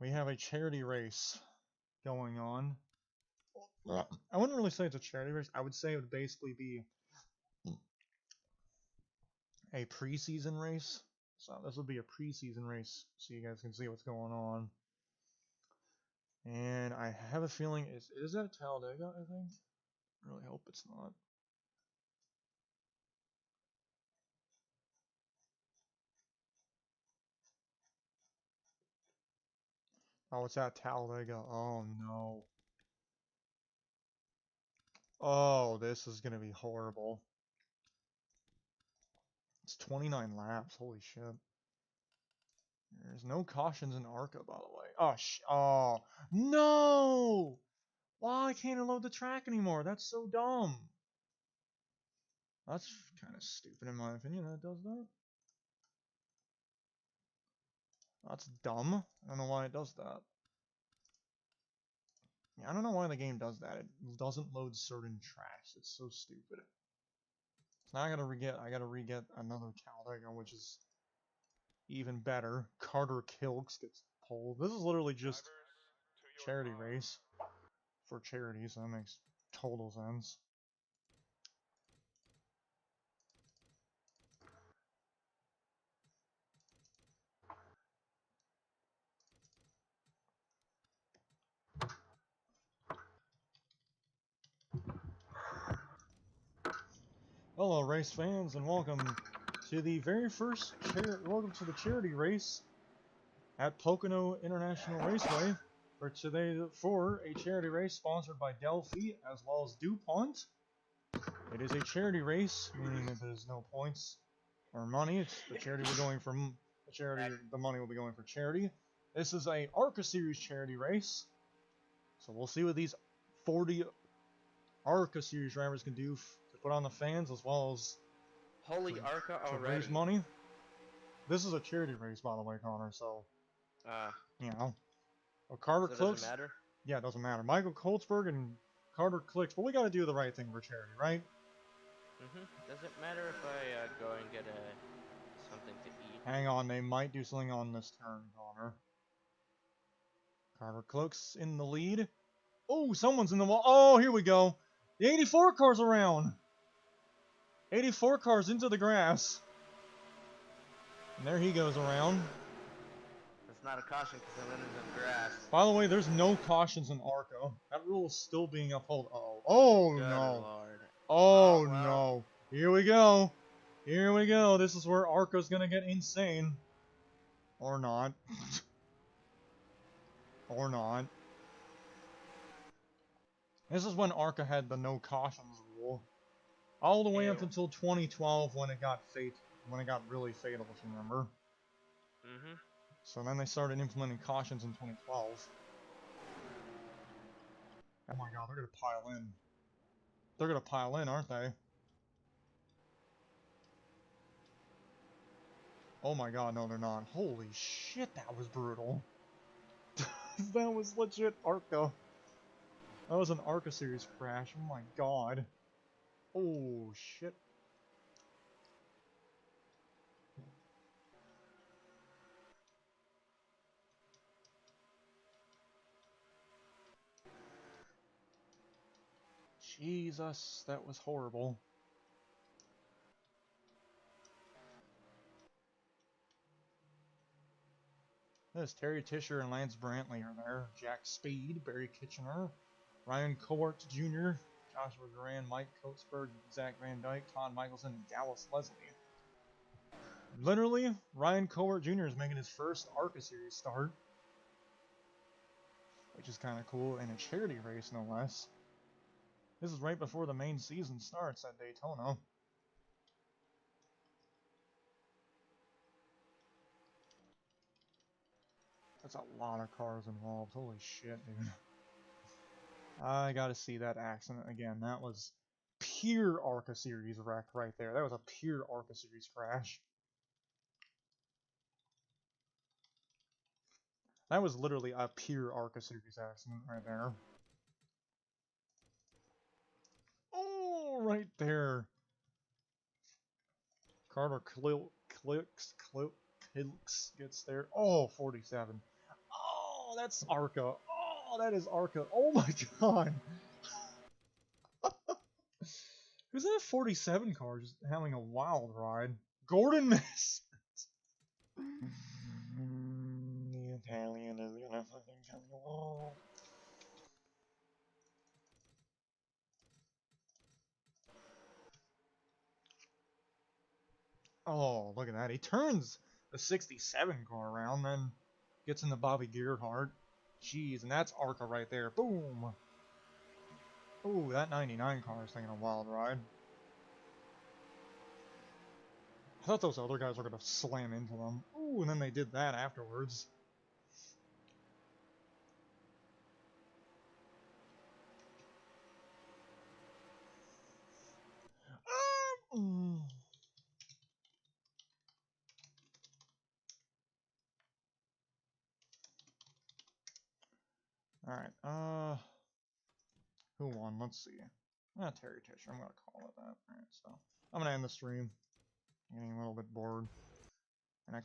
Speaker 1: we have a charity race going on. I wouldn't really say it's a charity race. I would say it would basically be a preseason race. So this will be a preseason race so you guys can see what's going on. And I have a feeling, is that Talladega, I think? I really hope it's not. Oh, it's at Talladega. Oh no. Oh, this is gonna be horrible. It's 29 laps. Holy shit. There's no cautions in ARCA, by the way. Oh, oh, no! Why can't I load the track anymore? That's so dumb. That's kind of stupid in my opinion that it does that. That's dumb. I don't know why it does that. Yeah, I don't know why the game does that. It doesn't load certain tracks. It's so stupid. So now I gotta re-get another Talladega, which is even better. Carter Kilks gets pulled. This is literally just charity race for charity, so that makes total sense. Hello, race fans, and welcome to the very first charity race at Pocono International Raceway for a charity race sponsored by Delphi as well as DuPont. It is a charity race, meaning that there's no points or money. It's the charity we're going for. The money will be going for charity. This is a ARCA Series charity race, so we'll see what these 40 ARCA Series drivers can do to put on the fans as well as
Speaker 2: Holy ARCA
Speaker 1: to
Speaker 2: already.
Speaker 1: raise money. This is a charity race, by the way, Connor. So, you know, Carter
Speaker 2: so
Speaker 1: Clicks.
Speaker 2: Doesn't matter.
Speaker 1: Yeah, it doesn't matter. Michael Koltzberg and Carter Clicks, but we got to do the right thing for charity, right?
Speaker 2: Doesn't matter if I go and get something to eat.
Speaker 1: Hang on, they might do something on this turn, Connor. Carter Clicks in the lead. Oh, someone's in the wall. Oh, here we go. The 84 car's around. 84 cars into the grass. And there he goes around.
Speaker 2: It's not a caution because I went into the grass.
Speaker 1: By the way, there's no cautions in Arca. That rule is still being upheld. Uh-oh. Oh,
Speaker 2: Good
Speaker 1: no.
Speaker 2: lord.
Speaker 1: Oh,
Speaker 2: well.
Speaker 1: no. Here we go. Here we go. This is where Arca's gonna get insane. Or not. Or not. This is when Arca had the no cautions rule. All the way up
Speaker 2: Ew.
Speaker 1: until 2012 when it got really fatal, if you remember.
Speaker 2: Mm-hmm.
Speaker 1: So then they started implementing cautions in 2012. Oh my god, they're gonna pile in. They're gonna pile in, aren't they? Oh my god, no they're not. Holy shit, that was brutal. That was legit Arca. That was an Arca series crash, oh my god. Oh shit. Jesus, that was horrible. There's Terry Tischer and Lance Brantley are there. Jack Speed, Barry Kitchener, Ryan Cowart Jr., Joshua Duran, Mike Coatsberg, Zach Van Dyke, Todd Michelson, and Dallas Leslie. Literally, Ryan Cowart Jr. is making his first ARCA series start. Which is kind of cool, in a charity race, no less. This is right before the main season starts at Daytona. That's a lot of cars involved. Holy shit, dude. I gotta see that accident again. That was pure ARCA series wreck right there. That was a pure ARCA series crash. That was literally a pure ARCA series accident right there. Oh, right there. Carter Clicks gets there. Oh, 47. Oh, that's ARCA. Oh, that is ARCA. Oh my god. Who's in a 47 car just having a wild ride? Gordon Miss. The Italian is gonna fucking kill you all. Oh, look at that. He turns the 67 car around, then gets into Bobby Gearhart. Jeez, and that's ARCA right there. Boom! Ooh, that 99 car is taking a wild ride. I thought those other guys were gonna slam into them. Ooh, and then they did that afterwards. Alright, who won? Let's see. Terry Tischer, I'm gonna call it that. Alright, so I'm gonna end the stream. I'm getting a little bit bored.